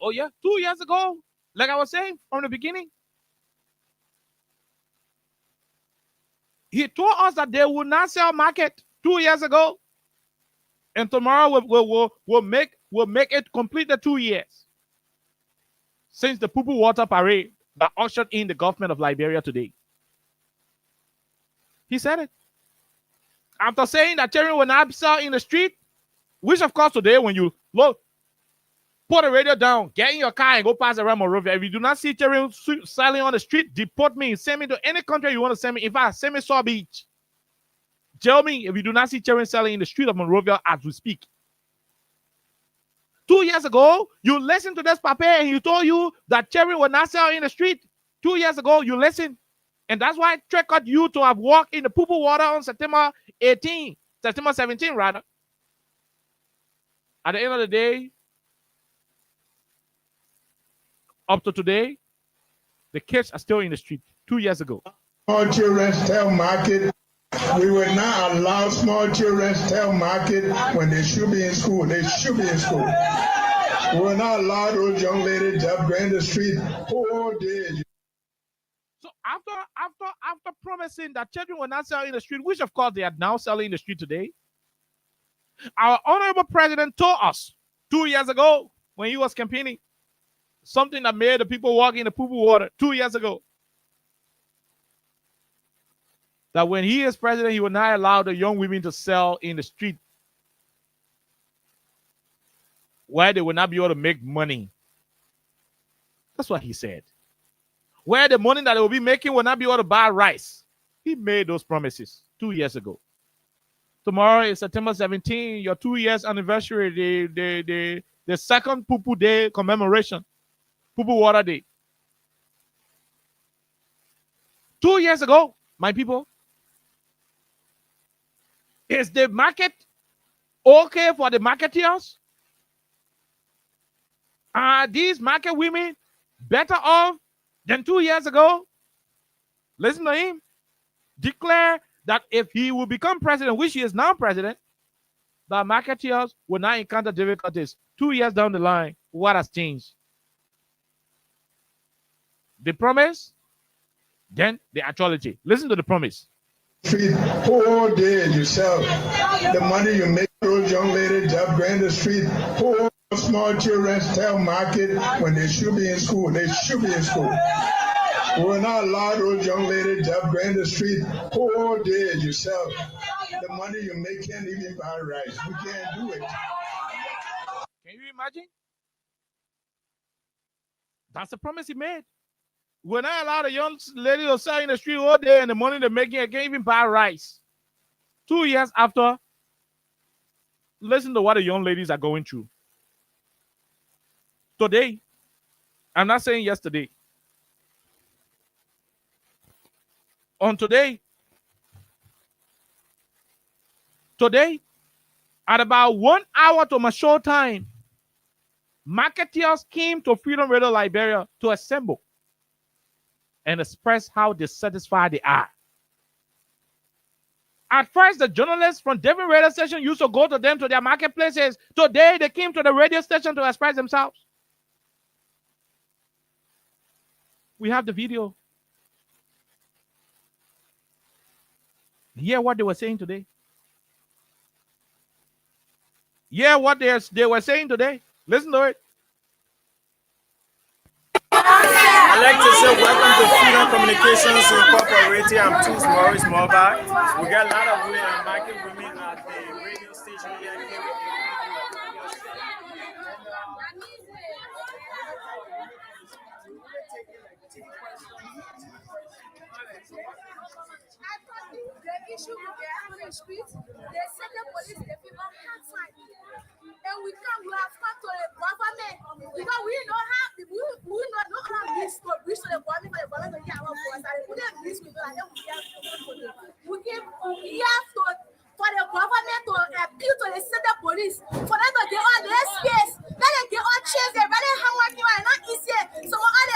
Oh yeah, 2 years ago, like I was saying from the beginning, he told us that they would not sell market 2 years ago, and tomorrow we'll make it complete the 2 years since the poo-poo water parade that ushered in the government of Liberia today. He said it. After saying that children will not sell in the street, which of course today when you look, put the radio down, get in your car and go past around Monrovia. If you do not see children selling on the street, deport me, send me to any country you want to send me. In fact, send me Saw Beach. Tell me if you do not see children selling in the street of Monrovia as we speak. 2 years ago, you listened to this paper and he told you that children will not sell in the street. 2 years ago, you listened. And that's why I triggered you to have walked in the poo-poo water on September 17 rather. At the end of the day, up to today, the kids are still in the street 2 years ago. Small children tell market. We will not allow small children tell market when they should be in school. They should be in school. We will not allow those young ladies to go in the street all day. So after promising that children will not sell in the street, which of course they are now selling in the street today, our honorable president told us 2 years ago when he was campaigning, something that made the people walk in the poo-poo water 2 years ago, that when he is president, he will not allow the young women to sell in the street where they will not be able to make money. That's what he said. Where the money that they will be making will not be able to buy rice. He made those promises 2 years ago. Tomorrow is September 17, your 2 years anniversary, the second poo-poo day commemoration, poo-poo water day. 2 years ago, my people, is the market okay for the marketeers? Are these market women better off than 2 years ago? Listen to him. Declare that if he will become president, which he is now president, the marketeers will not encounter difficulties. 2 years down the line, what has changed? The promise, then the actuality. Listen to the promise. Street all day you sell. The money you make, those young ladies just go in the street. Poor small children tell market when they should be in school. They should be in school. We will not allow those young ladies just go in the street all day you sell. The money you make can't even buy rice. We can't do it. Can you imagine? That's the promise he made. When I allow the young lady to sell in the street all day and the money they're making, I can't even buy rice. 2 years after, listen to what the young ladies are going through. Today, I'm not saying yesterday. On today, at about 1 hour to my show time, marketeers came to Freedom Radio Liberia to assemble and express how dissatisfied they are. At first, the journalists from different radio stations used to go to them to their marketplaces. Today, they came to the radio station to express themselves. We have the video. Hear what they were saying today. Hear what they were saying today. Listen to it. I'd like to say welcome to Freedom Communications Incorporated. I'm Tools Maurice Morgan. We got a lot of women and market women at the radio station here. The issue we get on the street, they send the police, they feel on hand side. And we have come to the government because we don't have the we not have this to reach to the government for the government to get our voice. And we don't reach people like that. We have to for the government to appeal to the city police for them to get on their space. Then they get on chase, they really hang on you and not easy. So all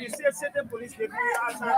you say certain police giving you hard time,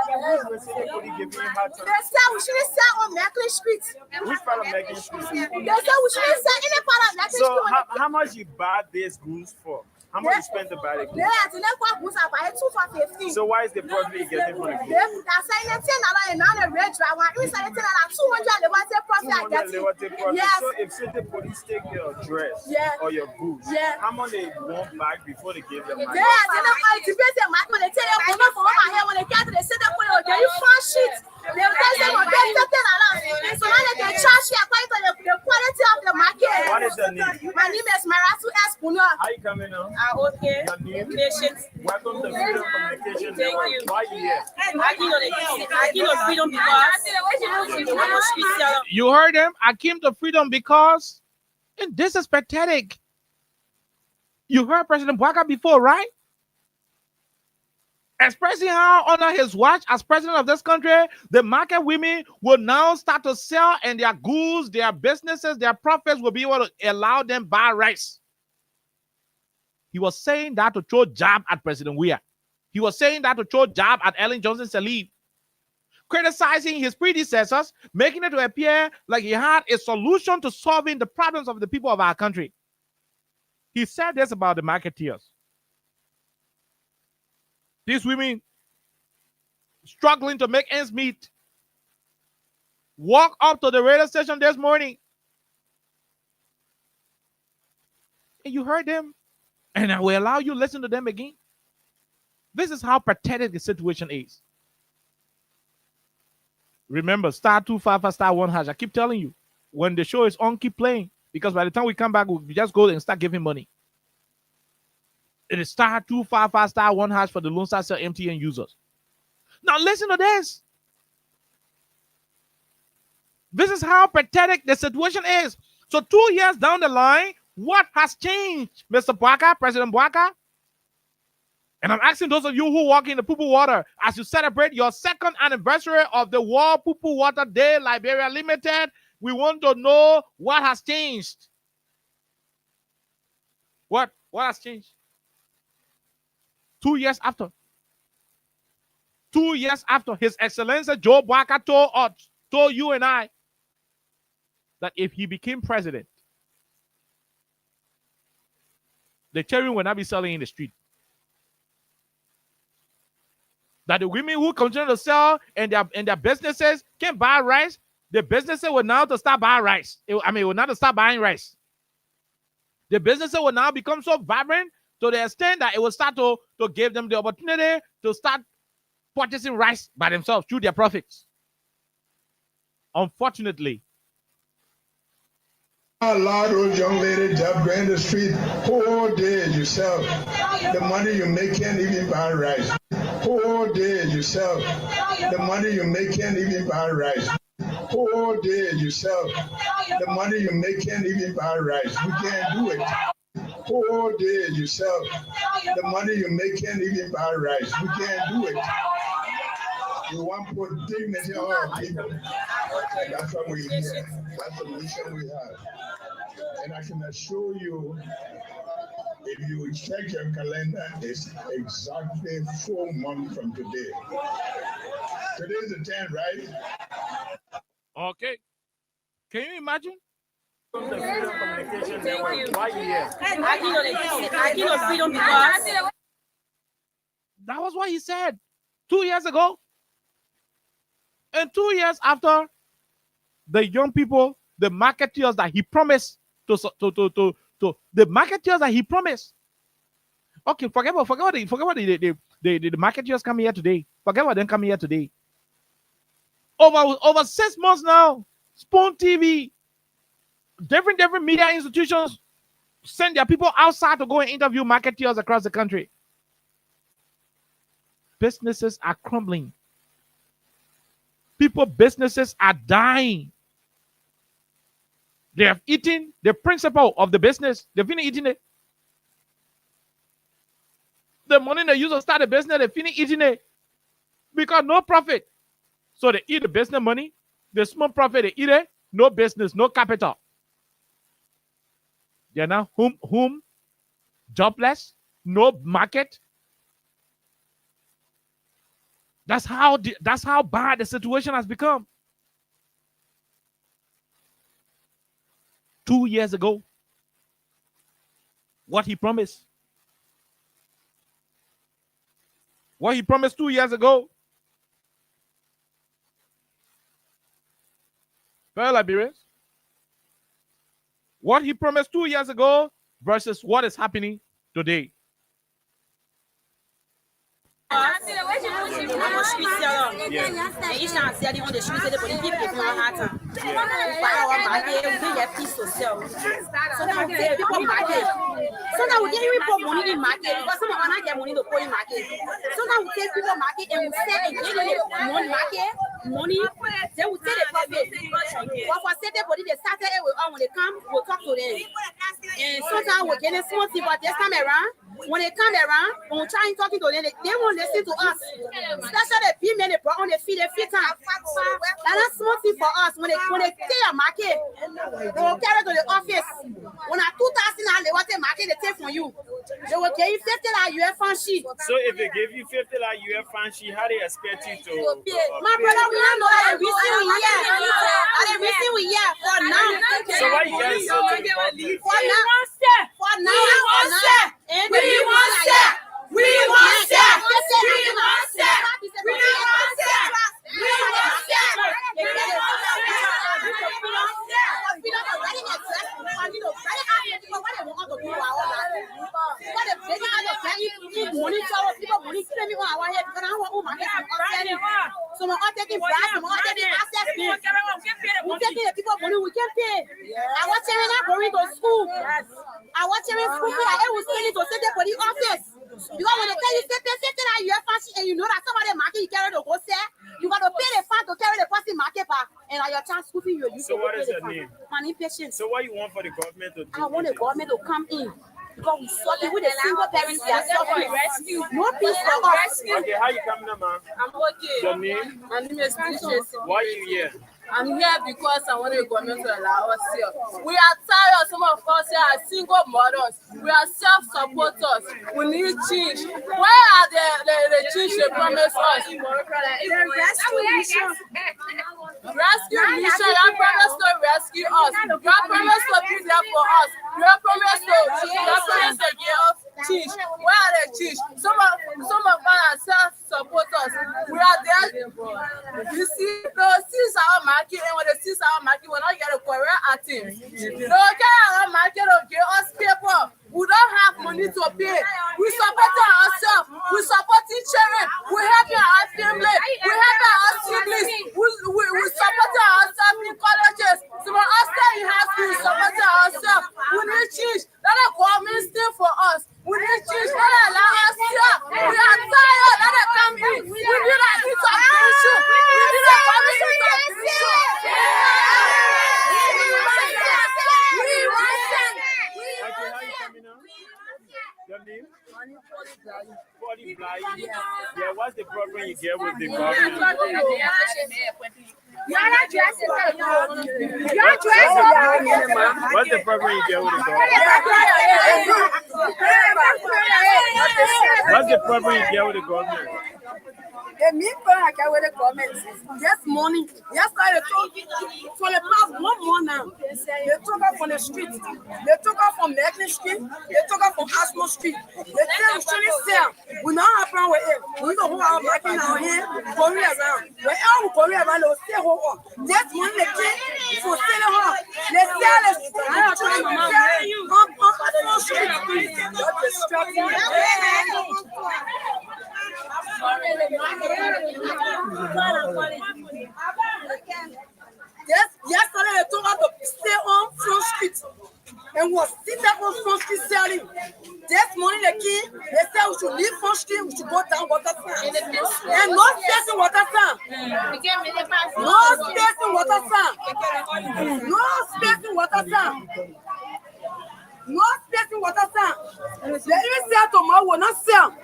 who's the certain police giving you hard time? They said we shouldn't sell on Merkley Street. Which part of Megan Street? They said we shouldn't sell any part of Merkley So Street. how much you buy these goods for? How much you spend to buy the goods? Yeah, the next one was about 2 for 15. So why is the profit you getting for the goods? That's saying $10 and now the red drive one. We said $10 200 they want to profit I get it. Yes. So if say the police take your dress or your goods, how much they want back before they give them money? Yeah, they don't want to pay them money when they tell you for my hair when they get they say that for you fun shit. They will tell them $10. So now they can charge you according to the quality of the market. What is your name? My name is Marasu Espuno. How you coming on? Okay. Your name? Patience. Welcome to Freedom Communication. Thank you. Why you here? I came to freedom because You heard him? I came to freedom because, and this is pathetic. You heard President Bwaka before, right? Expressing how under his watch as president of this country, the market women will now start to sell and their goods, their businesses, their profits will be able to allow them buy rice. He was saying that to throw jab at President Weah. He was saying that to throw jab at Ellen Johnson Sirleaf, criticizing his predecessors, making it to appear like he had a solution to solving the problems of the people of our country. He said this about the marketeers. These women struggling to make ends meet walk up to the radio station this morning. And you heard them. And I will allow you to listen to them again. This is how pathetic the situation is. Remember, *255*1#. I keep telling you, when the show is on, keep playing. Because by the time we come back, we just go and start giving money. It is *255*1# for the Lone Star Cell MTN users. Now listen to this. This is how pathetic the situation is. So 2 years down the line, what has changed, Mr. Bwaka, President Bwaka? And I'm asking those of you who walk in the Poo Poo Water as you celebrate your second anniversary of the World Poo Poo Water Day, Liberia Limited, we want to know what has changed. What has changed? 2 years after. 2 years after, His Excellency Joe Bwaka told you and I that if he became president, the children will not be selling in the street. That the women who continue to sell and their businesses can buy rice, the businesses will now to start buying rice. Will now to start buying rice. The businesses will now become so vibrant to the extent that it will start to give them the opportunity to start purchasing rice by themselves through their profits. Unfortunately, allow those young ladies to go in the street whole day yourself. The money you make can't even buy rice. Whole day yourself. The money you make can't even buy rice. Whole day yourself. The money you make can't even buy rice. We can't do it. Whole day yourself. The money you make can't even buy rice. We can't do it. You want to put dignity on our people. That's what we need. That's the mission we have. And I can assure you, if you check your calendar, it's exactly 4 months from today. Today's the 10th, right? Okay. Can you imagine? From the Freedom Communication Network, why you here? I came to freedom because That was what he said 2 years ago. And 2 years after, the young people, the marketeers that he promised the marketeers that he promised. Okay, forget about the marketeers coming here today. Forget about them coming here today. Over 6 months now, Spoon TV, different media institutions send their people outside to go and interview marketeers across the country. Businesses are crumbling. Businesses are dying. They have eaten the principle of the business. They've finished eating it. The money they use to start a business, they finish eating it. Because no profit. So they eat the business money. The small profit, they eat it. No business, no capital. They're now home, jobless, no market. That's how bad the situation has become. 2 years ago, what he promised 2 years ago, fellow Liberians, what he promised 2 years ago versus what is happening today. Sometimes we can't even put money in market because some of us not get money to put in market. Sometimes we take people market and we sell and give them money market, money, then we take the profit. But for certain body, they started it with when they come, we'll talk to them. And sometimes we're getting small things, but this time around, when they come around, when we try and talking to them, they won't listen to us. Especially the people they brought on the feet, they fit time. That's small thing for us. When they take a market, they will carry to the office. When I 2,000, they want the market, they take from you. They will give you 50 UF fan sheet. So if they give you 50 UF fan sheet, how they expect you to pay? My brother, we don't know that we see we here for now. So why you guys so to the public? For now. So we're all taking bribes, we're all taking access fees. We're taking the people money we can pay. I was telling them going to school. I was telling school that I was telling to send them for the office. Because when they tell you say you have fancy and you know that somebody market you carry the go sell, you got to pay the fund to carry the person market back. And your chance school fee you use. So what is your name? My name Patience. So what you want for the government to do? I want the government to come in. Because we suffering with the single parents, they are suffering. No peace for us. Okay, how you coming up, man? I'm okay. Your name? My name is Patience. Why are you here? I'm here because I want the government to allow us here. We are tired. Some of us here are single mothers. We are self-supporters. We need change. Where are the change they promised us? Rescue mission. You promised to rescue us. You promised to be there for us. You promised to give us change. Where are the change? Some of us are self-supporters. We are there. You see, since our market, and when they see our market, we're not getting correct acting. They will carry our market to give us paper. We don't have money to pay. We support ourselves. We support each other. We help our family. We help our siblings. We support ourselves in colleges. So when us stay in high school, we support ourselves. We need change. Let the government stay for us. We need change. Let them allow us here. We are tired. Let them come in. We need a intervention. We need a government intervention. Your name? Yeah, what's the problem you get with the government? What's the problem you get with the government? What's the problem you get with the government? The main problem I get with the government this morning, yesterday for the past 1 month now, they took us from the street, they took us from Merklin Street, they took us from Ashmore Street. They tell we shouldn't sell. We not have plan with it. We don't hold our market now here, going around. Wherever we going around, they will stay hold on. This morning they came for selling her. They sell the street. I don't try on Ashmore Street. That's distracting. Yesterday they told us to stay on Front Street and was sitting on Front Street selling. This morning they came, they said we should leave Front Street, we should go down Waterfront. And no space in Waterfront. No space in Waterfront. No space in Waterfront. No space in Waterfront. They even sell tomorrow, will not sell.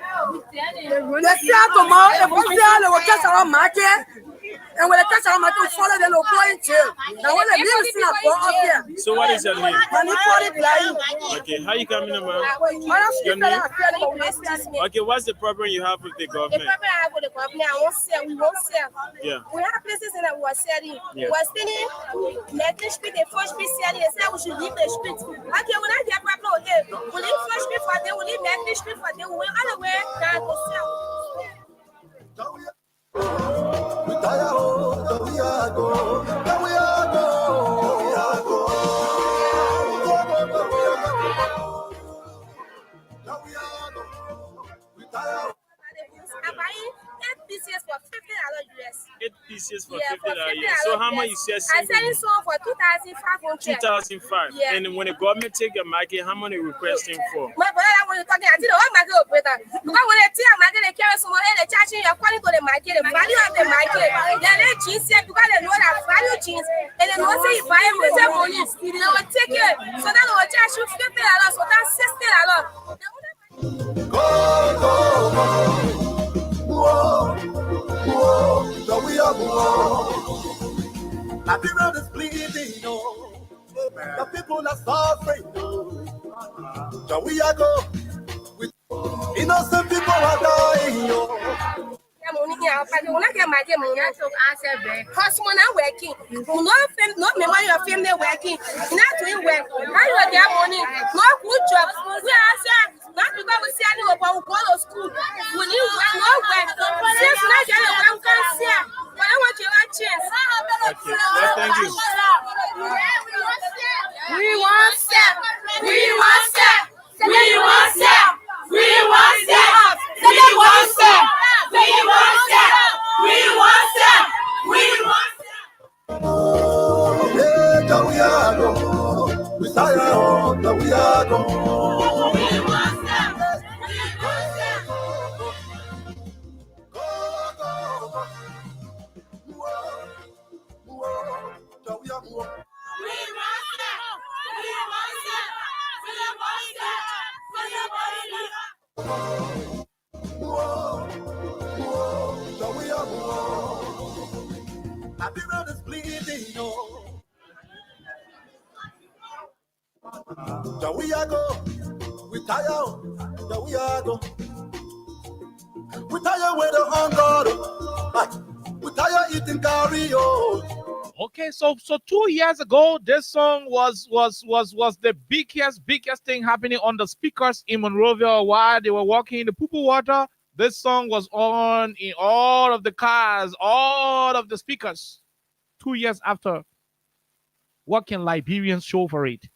They sell tomorrow, if we sell, they will catch our market. And when they catch our market, follow them, they'll go in jail. Now when they leave, we see a ball up here. So what is your name? Money for it, like. Okay, how you coming about? Your name? Okay, what's the problem you have with the government? The problem I have with the government, I won't sell, we won't sell. Yeah. We have places in that we are selling. We are selling, let the street, the first street selling, they say we should leave the street. Okay, when I get problem, okay, we leave first street for them, we leave the street for them, we all the way down to sell. I'm buying 8 pieces for $50 US. 8 pieces for Yeah, $50. for $50 So how much you sell? I'm selling some for 2,500. 2005. Yeah. And when the government take your market, how many requesting for? My brother, when you're talking, I think the whole market operator. Because when they tell market, they carry some money, they charging you according to the market, the value of the market. Then they jeans here because they know that value jeans, and they know say you buy it with the money, they will take it. So then they will charge you $50, so that's $60. I be ready to bleeding, the people are suffering. So we are go with innocent people are dying. Money here, but you will not get my money. Husband are working. No member of your family working. Not doing work. How you get money? No good job. We are not because we see anyone who go to school. We need no work. Since not get a work, can see. But I want you to chance. Thank you. We want step. We want step. We want step. We want step. We want step. We want step. We want step. We want step. Yeah, we are go. We say that we are go. We want step. We want step. I be ready to bleeding, so we are go. We tired. So we are go. We tired with the hunger. We tired eating curry, Okay, so 2 years ago, this song was the biggest thing happening on the speakers in Monrovia while they were walking in the poo water. This song was on in all of the cars, all of the speakers. 2 years after, what can Liberians show for it?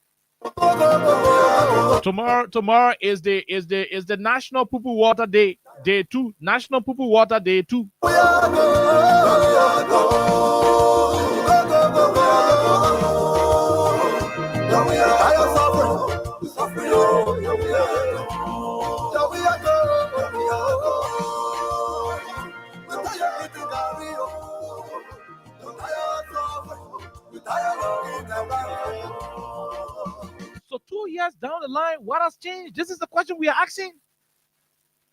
Tomorrow is the National Poo Water Day, Day 2. National Poo Water Day 2. So 2 years down the line, what has changed? This is the question we are asking.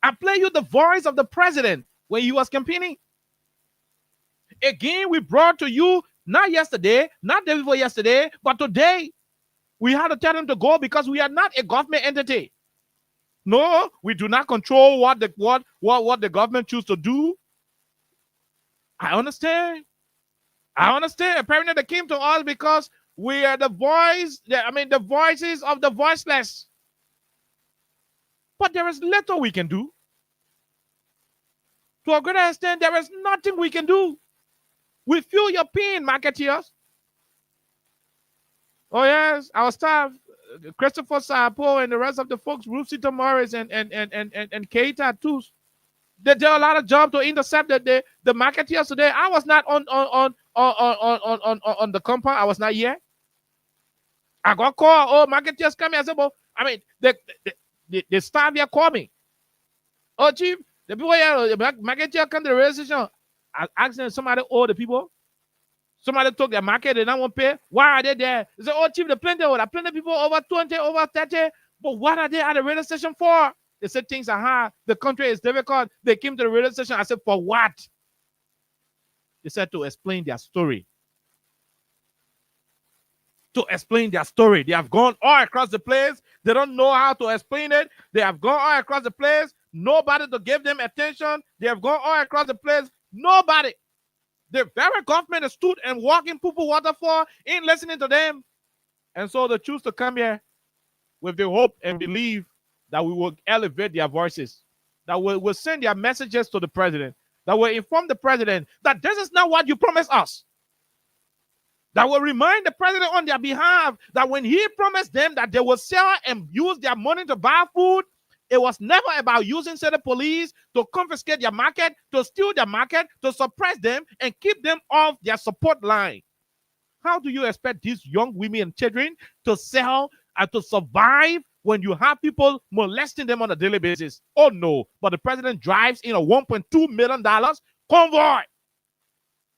I play you the voice of the president when he was campaigning. Again, we brought to you, not yesterday, not day before yesterday, but today. We had to tell him to go because we are not a government entity. No, we do not control what the government choose to do. I understand. Apparently they came to us because we are the voices of the voiceless. But there is little we can do. To a great extent, there is nothing we can do. We feel your pain, marketeers. Oh yes, our staff, Christopher Sapo and the rest of the folks, Rufsita Morris and Keita too. They did a lot of job to intercept the marketeers today. I was not on the compound. I was not here. I got called. Oh, marketeers coming. I said, well, I mean, the staff here called me. Oh, chief, the people here, the marketeer come to the radio station. I asked them, somebody owe the people. Somebody took their market, they don't want to pay. Why are they there? They say, oh, chief, the plenty people over 20, over 30. But what are they at the radio station for? They said things are hard. The country is difficult. They came to the radio station. I said, for what? They said to explain their story. To explain their story. They have gone all across the place. They don't know how to explain it. They have gone all across the place. Nobody to give them attention. They have gone all across the place. Nobody. The very government has stood and walking people waterfall, ain't listening to them. And so they choose to come here with the hope and believe that we will elevate their voices, that we will send their messages to the president, that will inform the president that this is not what you promised us, that will remind the president on their behalf that when he promised them that they will sell and use their money to buy food, it was never about using city police to confiscate their market, to steal their market, to suppress them and keep them off their support line. How do you expect these young women and children to sell and to survive when you have people molesting them on a daily basis? Oh no, but the president drives in a $1.2 million convoy.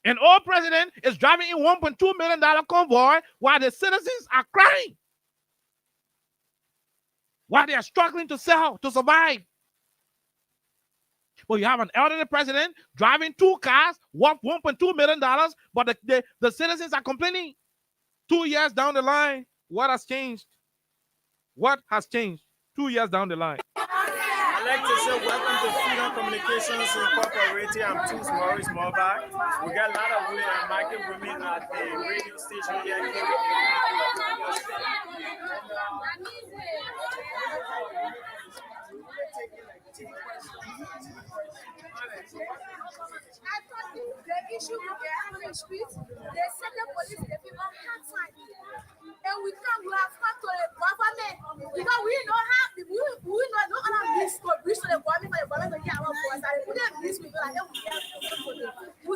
An old president is driving in $1.2 million convoy while the citizens are crying, while they are struggling to sell, to survive. Well, you have an elderly president driving 2 cars worth $1.2 million, but the citizens are complaining. 2 years down the line, what has changed? What has changed 2 years down the line? I'd like to say welcome to Freedom Communications Incorporated. I'm Tools Maurice Morback. We got a lot of women and market women at the radio station here. The issue we get on the street, they send the police, the people hard time. And we have come to the government because we don't have we don't have this to reach to the government for the government to get our voice. And we don't miss people like that. We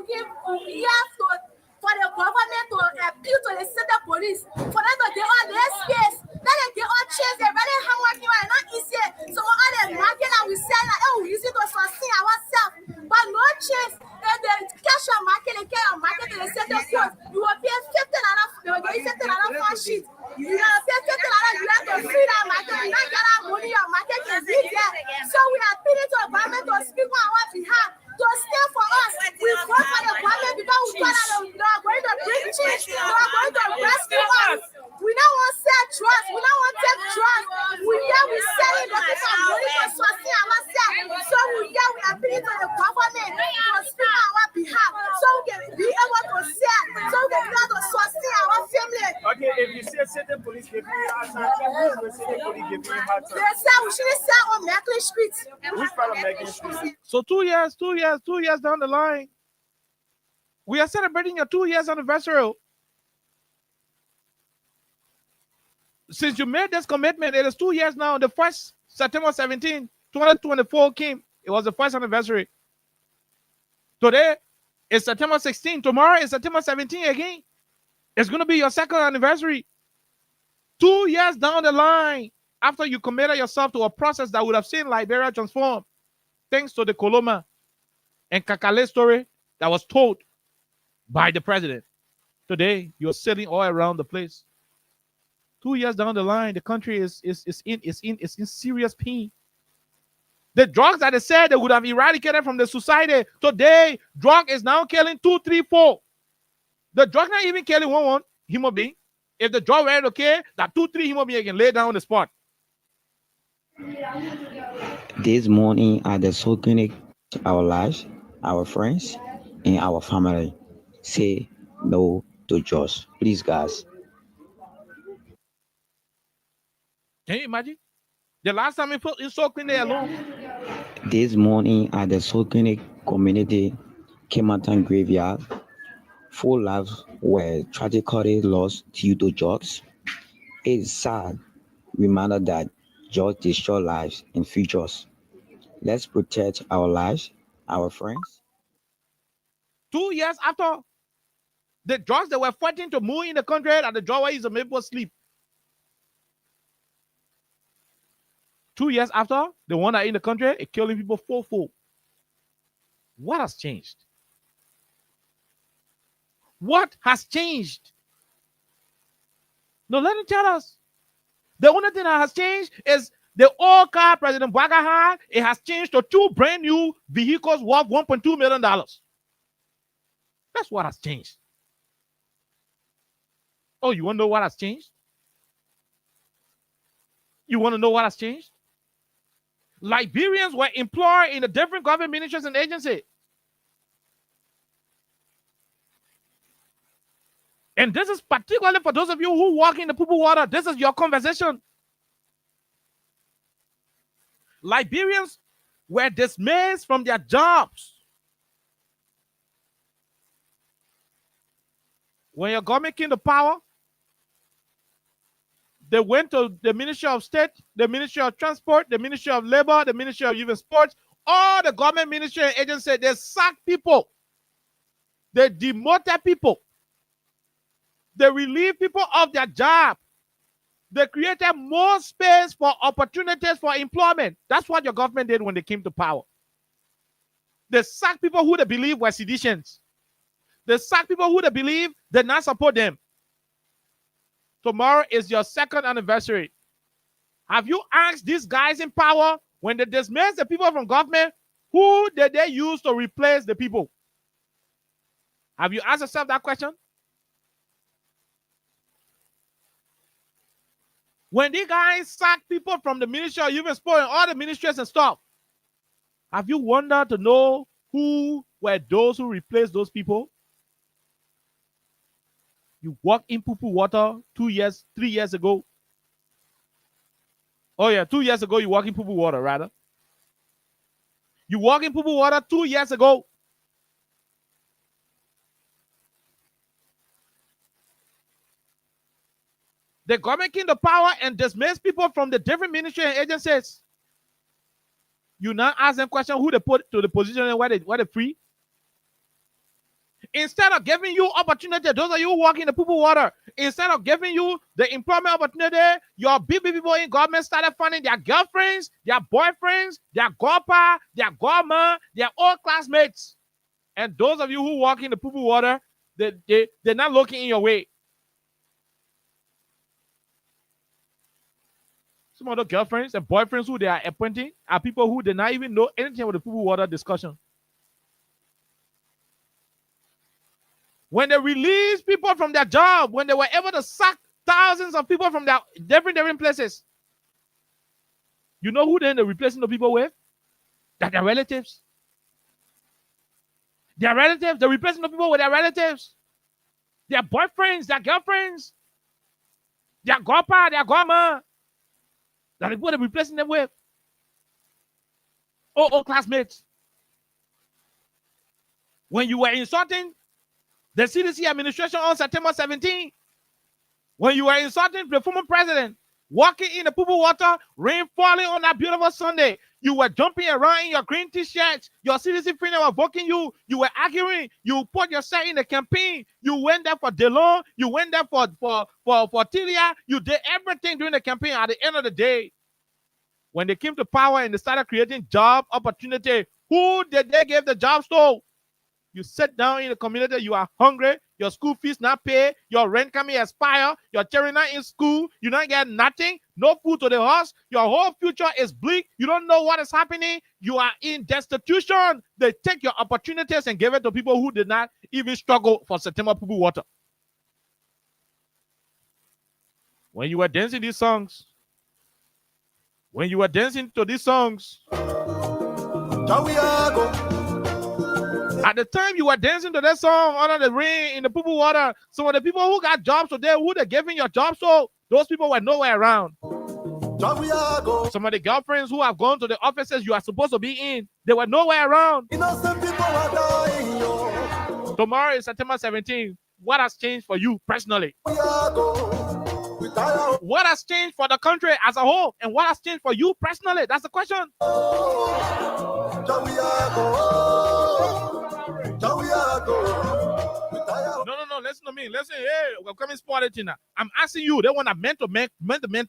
have to for the government to appeal to the city police for them to get on their space. Then they get on chase, they really hard working and not easy. So all the market that we sell like we use it to sustain ourselves. But no chase. If they cash your market, they get your market to the center court, you will pay $15. They will give you $15 for sheet. You will pay $15. You have to free that market. You don't get that money, your market can be there. So we are appealing to the government to speak on our behalf, to stand for us. We vote for the government because we thought that they are going to bring change. They are going to rescue us. We don't want to sell drugs. We don't want to take drugs. We selling the people money to sustain ourselves. So we appealing to the government to speak on our behalf, so we can be able to sell, so we can be able to sustain our family. Okay, if you say city police give you hard time, who will city police give you hard time? They say we shouldn't sell on Macklin Street. Which part of Macklin Street? So 2 years down the line, we are celebrating your 2 years anniversary. Since you made this commitment, it is 2 years now. The first September 17, 2024 came. It was the first anniversary. Today is September 16. Tomorrow is September 17 again. It's going to be your second anniversary. 2 years down the line, after you committed yourself to a process that would have seen Liberia transform, thanks to the Coloma and Kakale story that was told by the president. Today, you're sailing all around the place. 2 years down the line, the country is in serious pain. The drugs that they said they would have eradicated from the society, today, drug is now killing 2, 3, 4. The drug not even killing one human being. If the drug were okay, that 2, 3 human beings can lay down on the spot. This morning at the Sokene, our lives, our friends, and our family say no to drugs. Please, guys. Can you imagine? The last time you saw Queen there alone. This morning at the Sokene community Kematan graveyard, 4 lives were tragically lost due to drugs. It is sad reminder that drugs destroy lives and futures. Let's protect our lives, our friends. 2 years after the drugs that were fighting to move in the country, and the drug is a people sleep. 2 years after, the one that in the country is killing people fourfold. What has changed? What has changed? No, let him tell us. The only thing that has changed is the old car President Bwaga had. It has changed to 2 brand new vehicles worth $1.2 million. That's what has changed. Oh, you want to know what has changed? You want to know what has changed? Liberians were employed in the different government ministries and agencies. And this is particularly for those of you who walk in the poo water. This is your conversation. Liberians were dismissed from their jobs. When your government came to power, they went to the Ministry of State, the Ministry of Transport, the Ministry of Labor, the Ministry of Youth and Sports, all the government ministry and agencies. They sacked people. They demoted people. They relieved people of their job. They created more space for opportunities for employment. That's what your government did when they came to power. They sacked people who they believe were seditions. They sacked people who they believe did not support them. Tomorrow is your second anniversary. Have you asked these guys in power, when they dismissed the people from government, who did they use to replace the people? Have you asked yourself that question? When these guys sack people from the Ministry of Youth and Sport and all the ministries and stuff, have you wondered to know who were those who replaced those people? You walk in poo water 3 years ago. Oh yeah, 2 years ago you walk in poo water, rather. You walk in poo water 2 years ago. The government came to power and dismissed people from the different ministry and agencies. You now ask them questions who they put to the position and where they free. Instead of giving you opportunity, those of you who walk in the poo water, instead of giving you the employment opportunity, your big people in government started finding their girlfriends, their boyfriends, their godpa, their godma, their old classmates. And those of you who walk in the poo water, they're not looking in your way. Some of the girlfriends and boyfriends who they are appointing are people who did not even know anything about the poo water discussion. When they released people from their job, when they were able to sack thousands of people from their different places, you know who then they're replacing the people with? That their relatives. Their relatives, they're replacing the people with their relatives. Their boyfriends, their girlfriends, their godpa, their godma. That is what they're replacing them with. Oh, classmates. When you were insulting the CDC administration on September 17, when you were insulting the former president, walking in the poo water, rain falling on that beautiful Sunday, you were jumping around in your green t-shirts, your CDC friends were voting you, you were arguing, you put yourself in the campaign, you went there for DeLong, you went there for Tilia, you did everything during the campaign. At the end of the day, when they came to power and they started creating job opportunity, who did they give the jobs to? You sit down in the community, you are hungry, your school fees not paid, your rent coming expire, your children not in school, you not get nothing, no food to the house, your whole future is bleak, you don't know what is happening, you are in destitution. They take your opportunities and give it to people who did not even struggle for September poo water. When you were dancing these songs, when you were dancing to these songs, at the time you were dancing to that song under the rain in the poo water, some of the people who got jobs today, who they giving your jobs to, those people were nowhere around. Some of the girlfriends who have gone to the offices you are supposed to be in, they were nowhere around. Tomorrow is September 17th. What has changed for you personally? What has changed for the country as a whole? And what has changed for you personally? That's the question. No, listen to me. Listen, hey, we're coming spotted now. I'm asking you, they want a man-to-man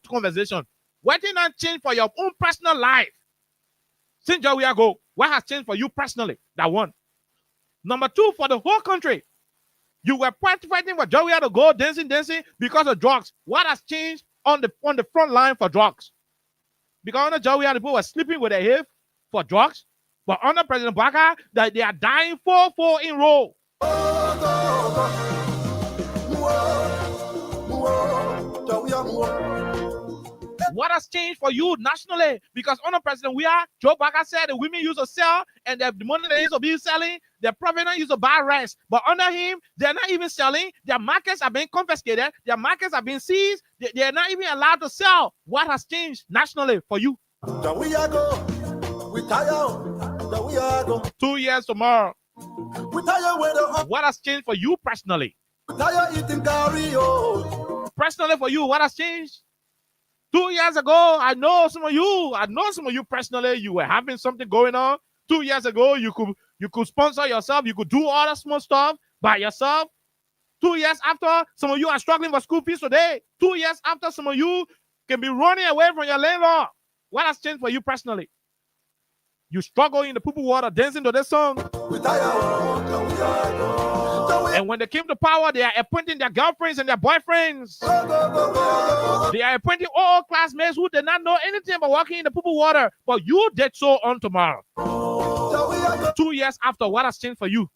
conversation. What did not change for your own personal life? Since we go, what has changed for you personally? That one. Number two, for the whole country. You were fighting for Joey to go dancing because of drugs. What has changed on the front line for drugs? Because under Joey the people were sleeping with their HIV for drugs. But under President Baka, that they are dying 4-4 in a row. What has changed for you nationally? Because under President Joe Biden said the women used to sell and the money they used to be selling, the provenance used to buy rice. But under him, they're not even selling. Their markets are being confiscated. Their markets are being seized. They're not even allowed to sell. What has changed nationally for you? 2 years tomorrow. What has changed for you personally? Personally for you, what has changed? 2 years ago, I know some of you personally, you were having something going on. 2 years ago, you could sponsor yourself, you could do all the small stuff by yourself. 2 years after, some of you are struggling for school fees today. 2 years after, some of you can be running away from your landlord. What has changed for you personally? You struggle in the poo-poo water, dancing to this song. And when they came to power, they are appointing their girlfriends and their boyfriends. They are appointing all classmates who did not know anything about walking in the poo-poo water. But you did so on tomorrow. 2 years after, what has changed for you?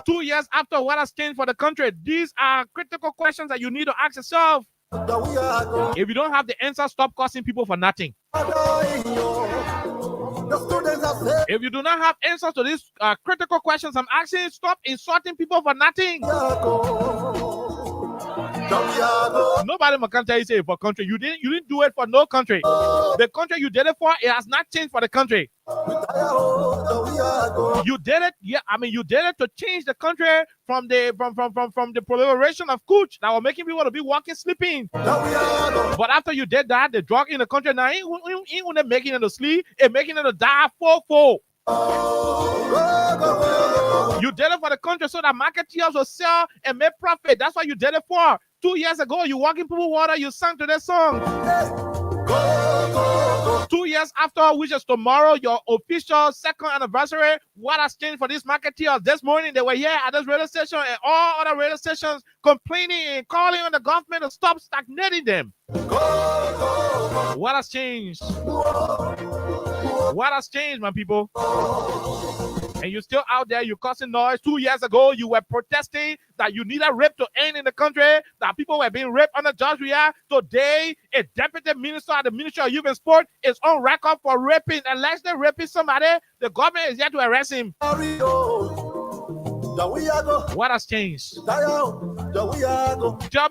2 years after, what has changed for the country? These are critical questions that you need to ask yourself. If you don't have the answer, stop cursing people for nothing. If you do not have answers to these critical questions I'm asking, stop insulting people for nothing. Nobody can tell you say for country. You didn't do it for no country. The country you did it for, it has not changed for the country. You did it, you did it to change the country from the proliferation of cooch that were making people to be walking, sleeping. But after you did that, the drug in the country now ain't making it to sleep, it's making it to die fourfold. You did it for the country so that marketeers will sell and make profit. That's what you did it for. 2 years ago, you walk in poo water, you sang to that song. 2 years after, which is tomorrow, your official second anniversary, what has changed for these marketeers? This morning, they were here at this radio station and all other radio stations complaining and calling on the government to stop stagnating them. What has changed? What has changed, my people? And you're still out there, you're causing noise. 2 years ago, you were protesting that you needed rape to end in the country, that people were being raped under Judge Ria. Today, a deputy minister at the Ministry of Youth and Sport is on record for raping. Unless they're raping somebody, the government is here to arrest him. What has changed? Tell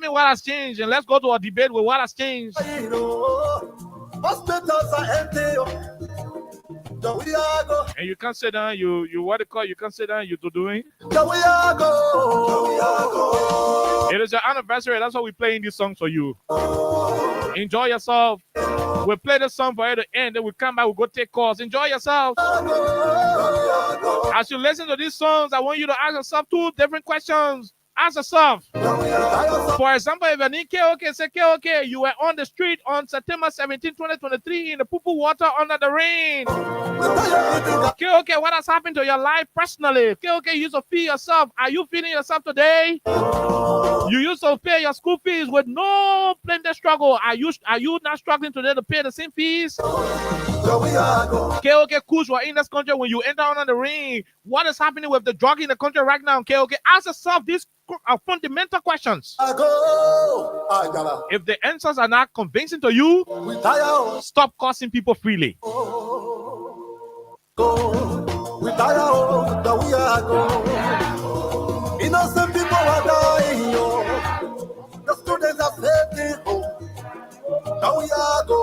me what has changed, and let's go to a debate with what has changed. Hospitals are empty. And you can't sit down, you what they call, you can't sit down, you're doing. It is your anniversary, that's why we're playing this song for you. Enjoy yourself. We'll play this song for you to end, then we'll come back, we'll go take calls. Enjoy yourself. As you listen to these songs, I want you to ask yourself two different questions. Ask yourself. For example, if you need KOK, say KOK, you were on the street on September 17, 2023 in the poo-poo water under the rain. KOK, what has happened to your life personally? KOK, you used to feed yourself. Are you feeding yourself today? You used to pay your school fees with no plenty struggle. Are you not struggling today to pay the same fees? KOK, Kush, were in this country when you enter under the rain. What is happening with the drug in the country right now? KOK, ask yourself these fundamental questions. If the answers are not convincing to you, stop cursing people freely. Innocent people are dying. The students are failing. Now we are go.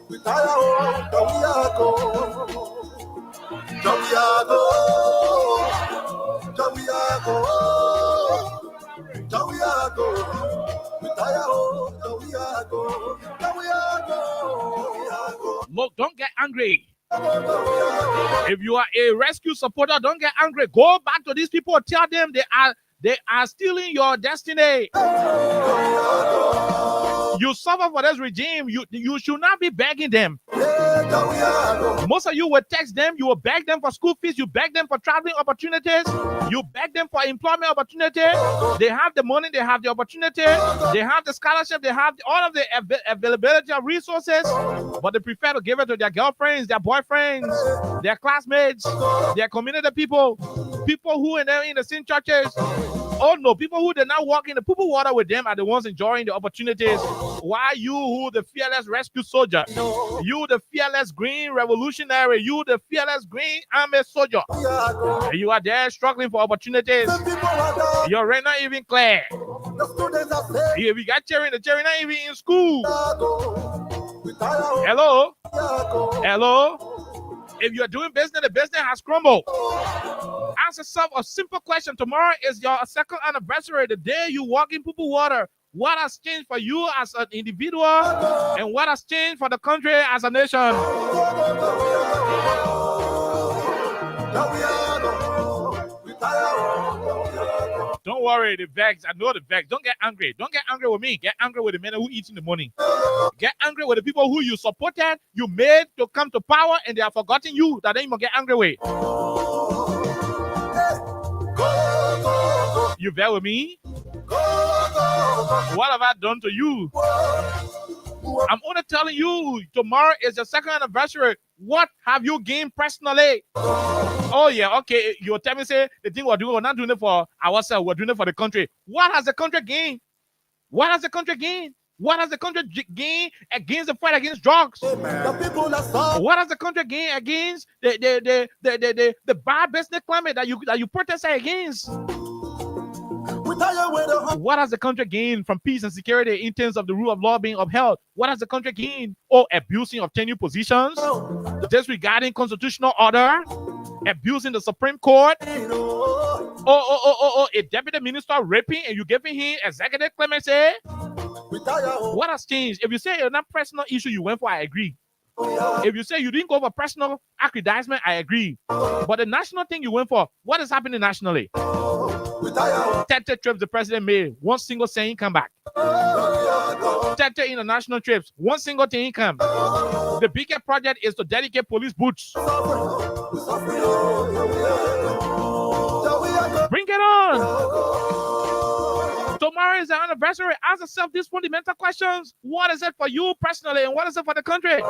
We tire. Now we are go. Now we are go. Now we are go. Now we are go. We tire. Now we are go. Now we are go. Look, don't get angry. If you are a rescue supporter, don't get angry. Go back to these people. Tell them they are stealing your destiny. You suffer for this regime. You should not be begging them. Most of you will text them. You will beg them for school fees. You beg them for traveling opportunities. You beg them for employment opportunities. They have the money. They have the opportunity. They have the scholarship. They have all of the availability of resources. But they prefer to give it to their girlfriends, their boyfriends, their classmates, their community people who are in the same churches. Oh no, people who did not walk in the poo water with them are the ones enjoying the opportunities. Why you, who the fearless rescue soldier, you the fearless green revolutionary, you the fearless green army soldier, you are there struggling for opportunities. Your rent not even clear. If you got cheering, the cheering not even in school. Hello? If you're doing business, the business has crumbled. Ask yourself a simple question. Tomorrow is your second anniversary, the day you walk in poo water. What has changed for you as an individual, and what has changed for the country as a nation? Don't worry, the vex. I know the vex. Don't get angry. Don't get angry with me. Get angry with the men who eat in the morning. Get angry with the people who you supported, you made to come to power, and they have forgotten you. That then you must get angry with. You there with me? What have I done to you? I'm only telling you, tomorrow is the second anniversary. What have you gained personally? Oh yeah, okay. You'll tell me, say, the thing we're doing, we're not doing it for ourselves, we're doing it for the country. What has the country gained? What has the country gained? What has the country gained against the fight against drugs? What has the country gained against the bad business climate that you protest against? What has the country gained from peace and security in terms of the rule of law being upheld? What has the country gained? Abusing of tenure positions, disregarding constitutional order, abusing the Supreme Court. A deputy minister raping and you giving him executive clemency. What has changed? If you say you're not personal issue you went for, I agree. If you say you didn't go for personal aggrandizement, I agree. But the national thing you went for, what is happening nationally? 30 trips the president made, one single saying come back. 30 international trips, one single thing come. The biggest project is to dedicate police boots. Bring it on. Tomorrow is the anniversary. Ask yourself these fundamental questions. What is it for you personally, and what is it for the country?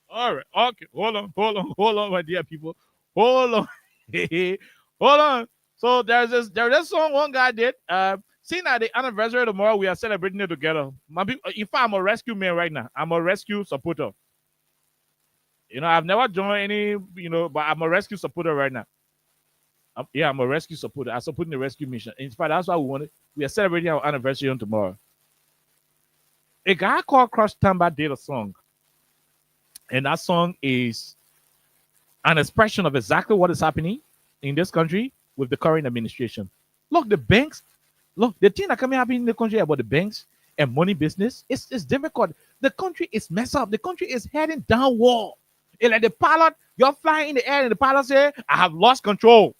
All right, okay, hold on, my dear people. Hold on. Hold on. So there's this song one guy did. Seeing at the anniversary tomorrow, we are celebrating it together. My people, in fact, I'm a rescue man right now. I'm a rescue supporter. I've never joined any, but I'm a rescue supporter right now. I'm a rescue supporter. I support the rescue mission. In fact, that's why we are celebrating our anniversary on tomorrow. A guy called Crush Tamba did a song. And that song is an expression of exactly what is happening in this country with the current administration. Look, the banks, the thing that can happen in the country about the banks and money business, it's difficult. The country is messed up. The country is heading downward. And like the pilot, you're flying in the air and the pilot says, I have lost control.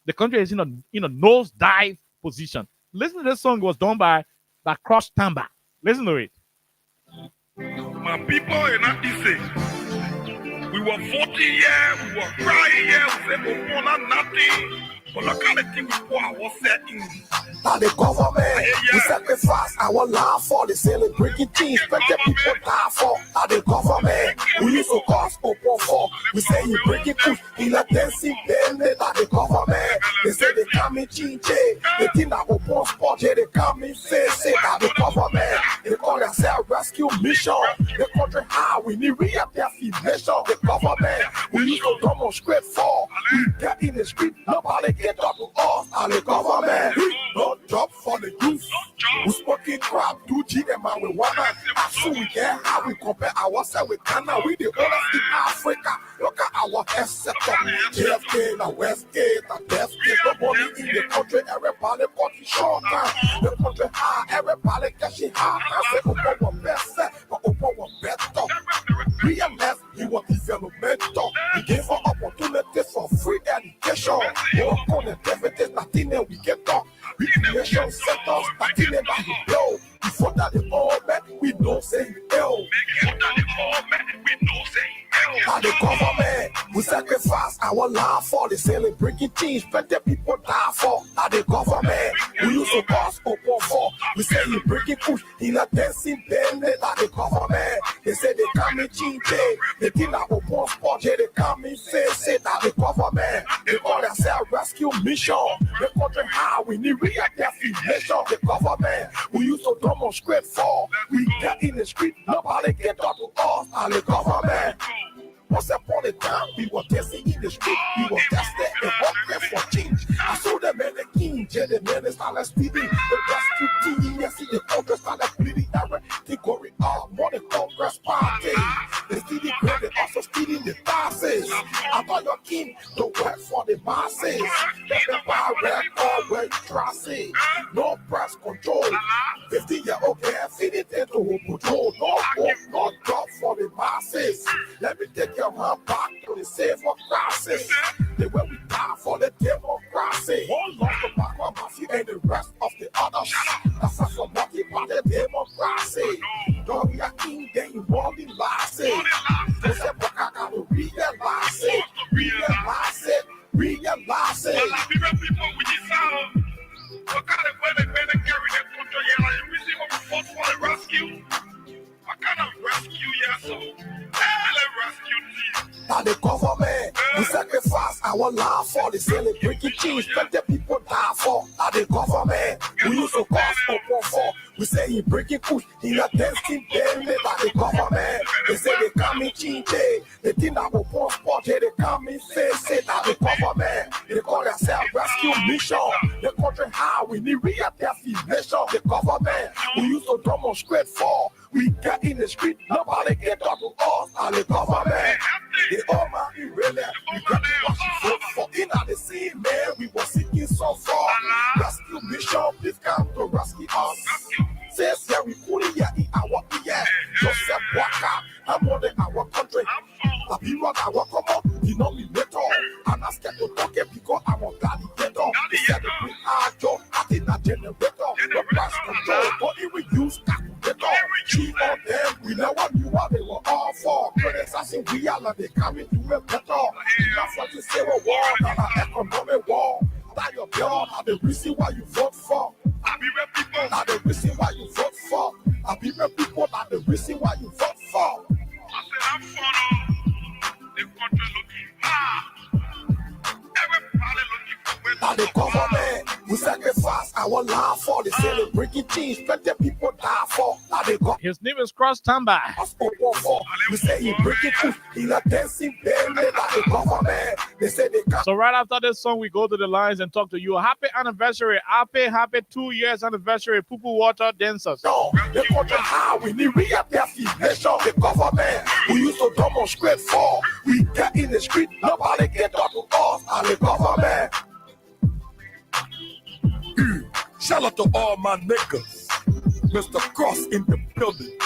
The country is in a nosedive position. Listen to this song. It was done by Crush Tamba. Listen to it. My people are not easy. We were 40 years, we were crying here, we said, we want nothing. But look at the thing before I was setting. Now the government, we sacrifice our life for the celebrating things, but the people die for. Now the government, we used to cause open for. We say you break it good, in a dancing band, now the government. They say they come in change, they think that we post sport, they come in face, now the government. They call themselves rescue mission. The country high, we need re-abilitation. The government, we used to demonstrate for. We get in the street, nobody get up to us. Now the government, we don't drop for the youth. We smoking crap, 2G and marijuana. As soon we get how we compare ourselves with Ghana. We the oldest in Africa. Look at our sector. JFK, the Westgate, the Deathgate. Nobody in the country, everybody got it short time. The country high, everybody catching high. I say, Opa was best, but Opa was better. BMS, he was developmental. He gave us opportunities for free education. We work on the activities, nothing that we get done. Recreation centers, nothing that we build. Before that, the all met, we know say hell. Before that, the all met, we know say hell. By the government, we sacrifice our life for the celebrating things, but the people die for. By the government, we use to pass open for. We say you breaking push in a dancing band. By the government, they say they come in change. They did not open spot, they come in face. Say that the government, they call themselves rescue mission. The country how we need real definition. The government, we used to demonstrate for. We get in the street, nobody get up to us. And the government. Once upon a time, we were dancing in the street, we were tested and hungry for change. I saw the men the king, the men started speeding, the rescue team, yes, the Congress started bleeding, everything going on, more than Congress party. The city credit also stealing the taxes. I thought your king to work for the masses. Let the power record where you trust it. No press control. 50-year-old girl feeding into control. No work, no job for the masses. Let me take your hand back to the safer crisis. The way we die for the democracy. One lost the back of Matthew and the rest of the others. That's not for nothing but the democracy. Don't be a king, then you want the last. They say, but I gotta realize it. Realize it. Realize it. Well, people with this sound. What kind of way they better carry the country here? Like, you see what we fought for the rescue? What kind of rescue, yes, so? By the government, we sacrifice our life for the celebrating change, but the people die for. By the government, we used to cause open for. We say he breaking push, he a dancing band. By the government, they say they come in change. They think that open spot, they come in face. Say that the government, they call themselves rescue mission. The country how we need real definition. The government, we used to demonstrate for. We get in the street, nobody get up to us. And the government, the all man really, we got what you vote for. In the same man, we were seeking so far. Rescue mission, please come to rescue us. Says here we put it here in our ear. Joseph Walker, I'm on our country. The people that work come denominator. And I scared to talk it because I'm on gladiator. They said that we are Joe, I think that generator. The price control, but it will use calculator. Cheap on them, we never knew what they were all for. Critics are saying we are like they coming to a better. That's what you say a war, not an economic war. That your blood are the reason why you vote for. I be real people are the reason why you vote for. I be real people are the reason why you vote for. I said I'm for the country looking hard. Everybody looking for where by the government, we sacrifice our life for the celebrating things, but the people die for. His name is Cross Tamba. We say he breaking food in a dancing band by the government. They say they can't. So right after this song, we go to the lines and talk to you. Happy anniversary. Happy 2 years anniversary. Pupu Water Dancers. No, the country how we need real definition. The government we used to demonstrate for. We get in the street, nobody get up to us and the government. Shout out to all my niggas. Mr. Cross in the building.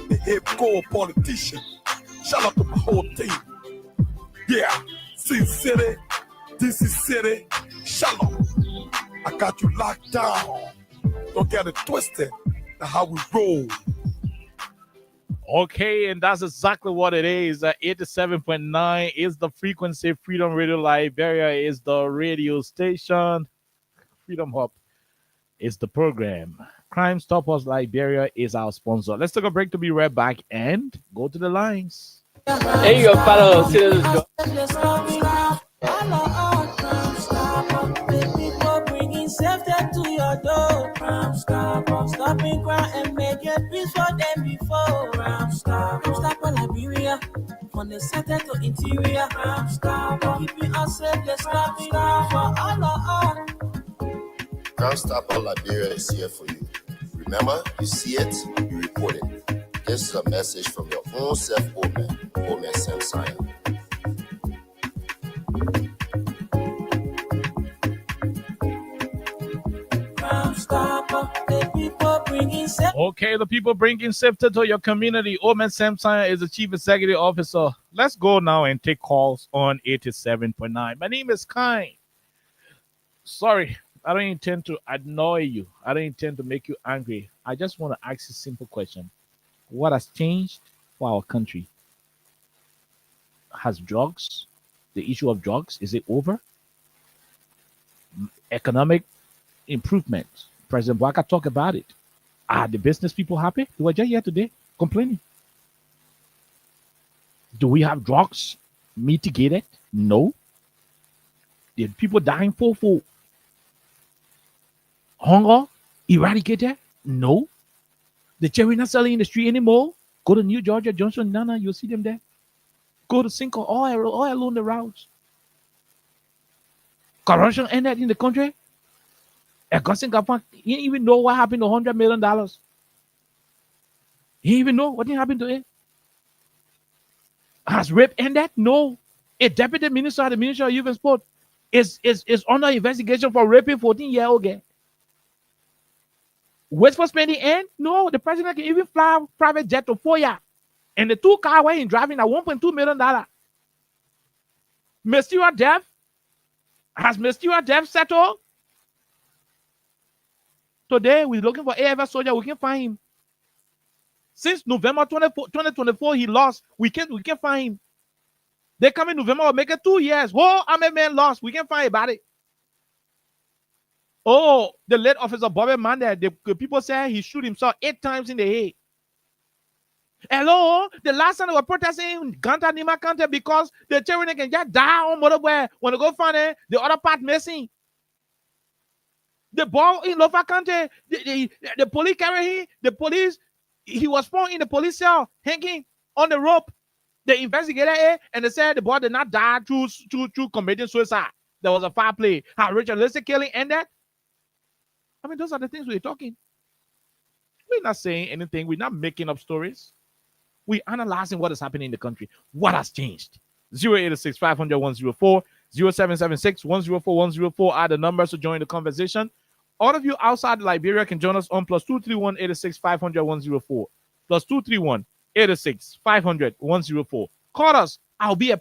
The hip core politician. Shout out to my whole team. Yeah, Sin City, DC City, Shalom. I got you locked down. Don't get it twisted. That's how we roll. Okay, and that's exactly what it is. 87.9 is the frequency. Freedom Radio Liberia is the radio station. Freedom Hub is the program. Crime Stoppers Liberia is our sponsor. Let's take a break to be right back and go to the lines. Hey, your fellow citizens. Safety to your door. Stopping crime and make it peace for them before. Stop Liberia from the center to interior. Keeping us safe, let's stop for all. Can't Stop All Liberia is here for you. Remember, you see it, you report it. This is a message from your own Omen Sam Science. Okay, the people bringing safety to your community. Omen Samson is the Chief Executive Officer. Let's go now and take calls on 87.9. My name is Kind. Sorry, I don't intend to annoy you. I don't intend to make you angry. I just want to ask a simple question. What has changed for our country? Has drugs, the issue of drugs, is it over? Economic improvement. President Baka talked about it. Are the business people happy? They were just here today complaining. Do we have drugs mitigated? No. Did people dying for hunger eradicated? No. The cherry not selling in the street anymore. Go to New Georgia, Johnson, Nana, you'll see them there. Go to Cinco, all along the routes. Corruption ended in the country. Augustine Gafan, he didn't even know what happened to $100 million. He didn't even know what happened to it. Has rape ended? No. A deputy minister at the Ministry of Youth and Sport is under investigation for raping 14-year-old girl. Wait for spending end? No. The president can even fly private jet to Foya. And the 2 car where he's driving at $1.2 million. Mysterious death? Has mysterious death settled? Today, we're looking for AFS soldier. We can't find him. Since November 2024, he lost. We can't find him. They come in November, we'll make it 2 years. Whole army man lost. We can't find about it. Oh, the late officer Bobby Manda, the people say he shoot himself 8 times in the head. Hello, the last time they were protesting in Ganta Nima County because the children can just die on motorway when they go find it, the other part missing. The ball in Lofa County, the police carry him, the police, he was found in the police cell, hanging on the rope. They investigated it and they said the boy did not die through committing suicide. There was a foul play. How Richard Lissy killing ended? I mean, those are the things we're talking. We're not saying anything. We're not making up stories. We're analyzing what is happening in the country. What has changed? 086 500 104, 0776 104 104 are the numbers to join the conversation. All of you outside Liberia can join us on +231 86 500 104, +231 86 500 104. Call us. I'll be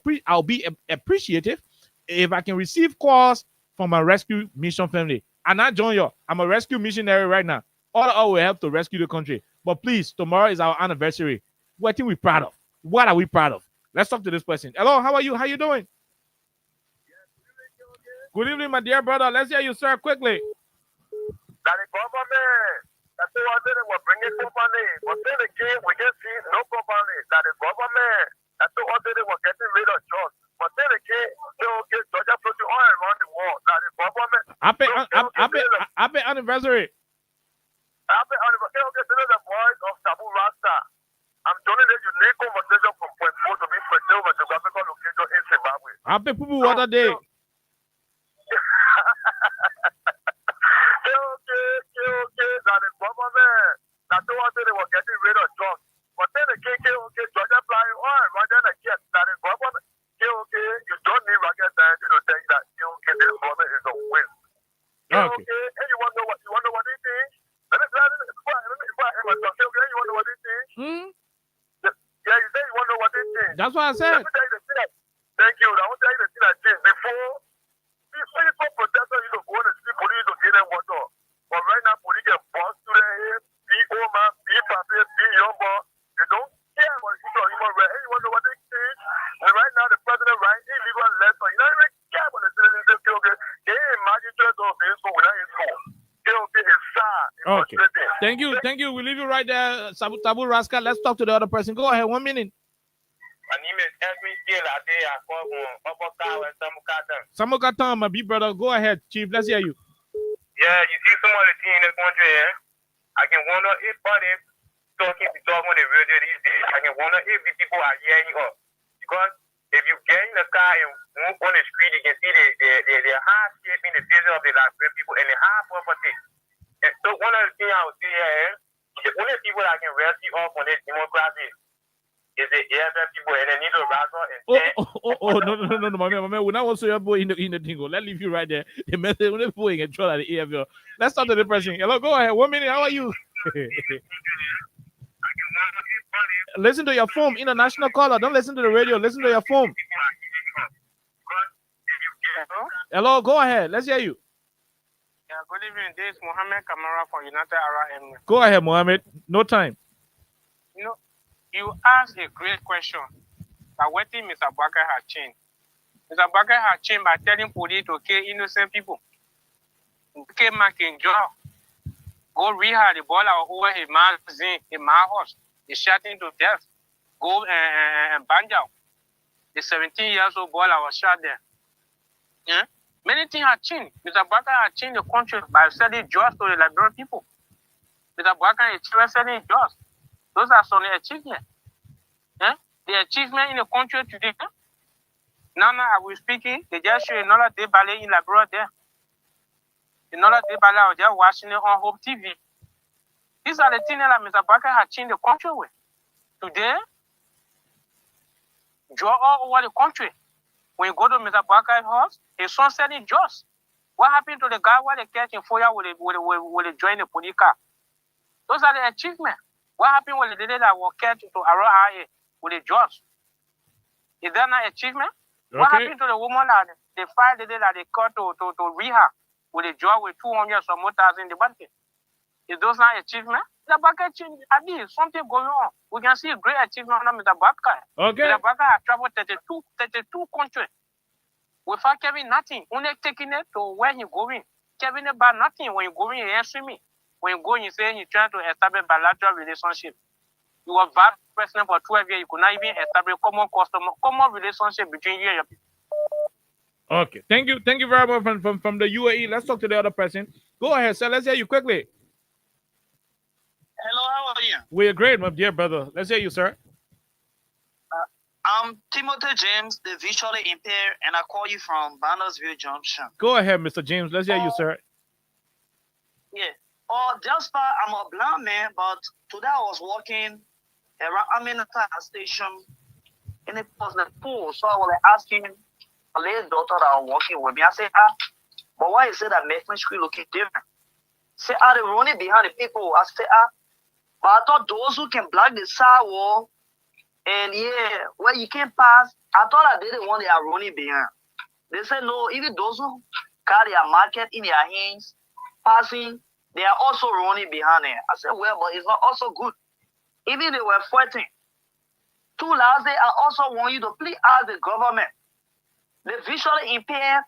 appreciative if I can receive calls from a rescue mission family. And I join you. I'm a rescue missionary right now. All will help to rescue the country. But please, tomorrow is our anniversary. What are we proud of? What are we proud of? Let's talk to this person. Hello, how are you? How you doing? Good evening, my dear brother. Let's hear you, sir, quickly. That the government, that's what they were bringing company. But then again, we can see no company. That the government, that's what they were getting rid of jobs. But then again, they will get Georgia floating all around the world. That the government. Happy anniversary. Happy anniversary. Okay, so the voice of Tabu Rasta. I'm joining the unique conversation from Point 4 to be presented over geographical location in Zimbabwe. Happy Pupu Water Day. Okay, that the government, that's what they were getting rid of jobs. But then again, Georgia flying on, right then again, that the government, you don't need rocket science to tell you that, this government is a win. And you want to know what they think? Let me you want to know what they think? Yeah, you say you want to know what they think. That's what I said. Let me tell you the thing that, thank you. I want to tell you the thing that changed. Before protesters used to go on the street, police to get them water. But right now, police get boss to their head, be old man, be papi, be young boy. They don't care about the issue of human rights. Hey, you want to know what they think? And right now, the president writes illegal letters. You don't even care about the citizens. Can you imagine just of being school without in school? Okay. Thank you. We leave you right there, Tabu Rascal. Let's talk to the other person. Go ahead, 1 minute. My name is Edwin Kielade. I come from Upper Samukatan, my big brother. Go ahead, Chief. Let's hear you. Yeah, you see some of the things in this country, I can wonder if bodies talking on the radio these days. I can wonder if the people are hearing us. Because if you get in the car and on the street, you can see the hard shape in the faces of the Liberian people and the hard property. And so one of the things I would say here, the only people that can rescue off on this democracy is the AFL people, and they need to rise up and No, my man, when I was so your boy in the thing, let's leave you right there. The message when they pulling and try at the AFL. Let's start the person. Hello, go ahead. 1 minute. How are you? Listen to your phone. International caller. Don't listen to the radio. Listen to your phone. Hello, go ahead. Let's hear you. Yeah, good evening. This is Mohammed Kamara from United Arab Emirates. Go ahead, Mohammed. No time. You know, you asked a great question. But what thing Mr. Bakar has changed? Mr. Bakar has changed by telling police to kill innocent people. Okay, making job. Go rehab the ball over a man's in my house. He's shouting to death. Go and Banjao. The 17-year-old boy was shot there. Yeah? Many things have changed. Mr. Bakar has changed the country by selling jobs to the Liberian people. Mr. Bakar is selling jobs. Those are some achievements. Yeah? The achievement in the country today. Now I will speaking. They just show another day ballet in Liberia there. Another day ballet out there watching it on Hope TV. These are the things that Mr. Bakar has changed the country with. Today, job all over the country. When you go to Mr. Bakar's house, his son selling jobs. What happened to the guy where they catch in fire with the join the police car? Those are the achievements. What happened when the lady that was catch to Aroa with the jobs? Is that not achievement? Okay. What happened to the woman that they fired the day that they cut to rehab with a job with 200 or more thousand in the budget? Is those not achievement? The Bakar change, at least something going on. We can see a great achievement on Mr. Bakar. Okay. Mr. Bakar has traveled 32 countries without having nothing. Only taking it to where he's going. Having about nothing. When you're going, he answer me. When you go, you say he's trying to establish bilateral relationship. You were vice president for 12 years. You could not even establish common relationship between you and your people. Okay. Thank you very much from the UAE. Let's talk to the other person. Go ahead, sir. Let's hear you quickly. Hello, how are you? We're great, my dear brother. Let's hear you, sir. I'm Timothy James, the visually impaired, and I call you from Bannersville Junction. Go ahead, Mr. James. Let's hear you, sir. Yeah. Just I'm a blind man, but today I was walking around. I'm in a station, and it was the pool. So I was asking a lady daughter that was walking with me. I said, but why is it that Mason Street looking different? Say, they running behind the people. I said, but I thought those who can block the sidewalk and where you can't pass, I thought that they the one they are running behind. They said no, even those who carry a market in their hands, passing, they are also running behind it. I said, well, but it's not also good. Even they were fighting. 2 last days, I also want you to please ask the government, the visually impaired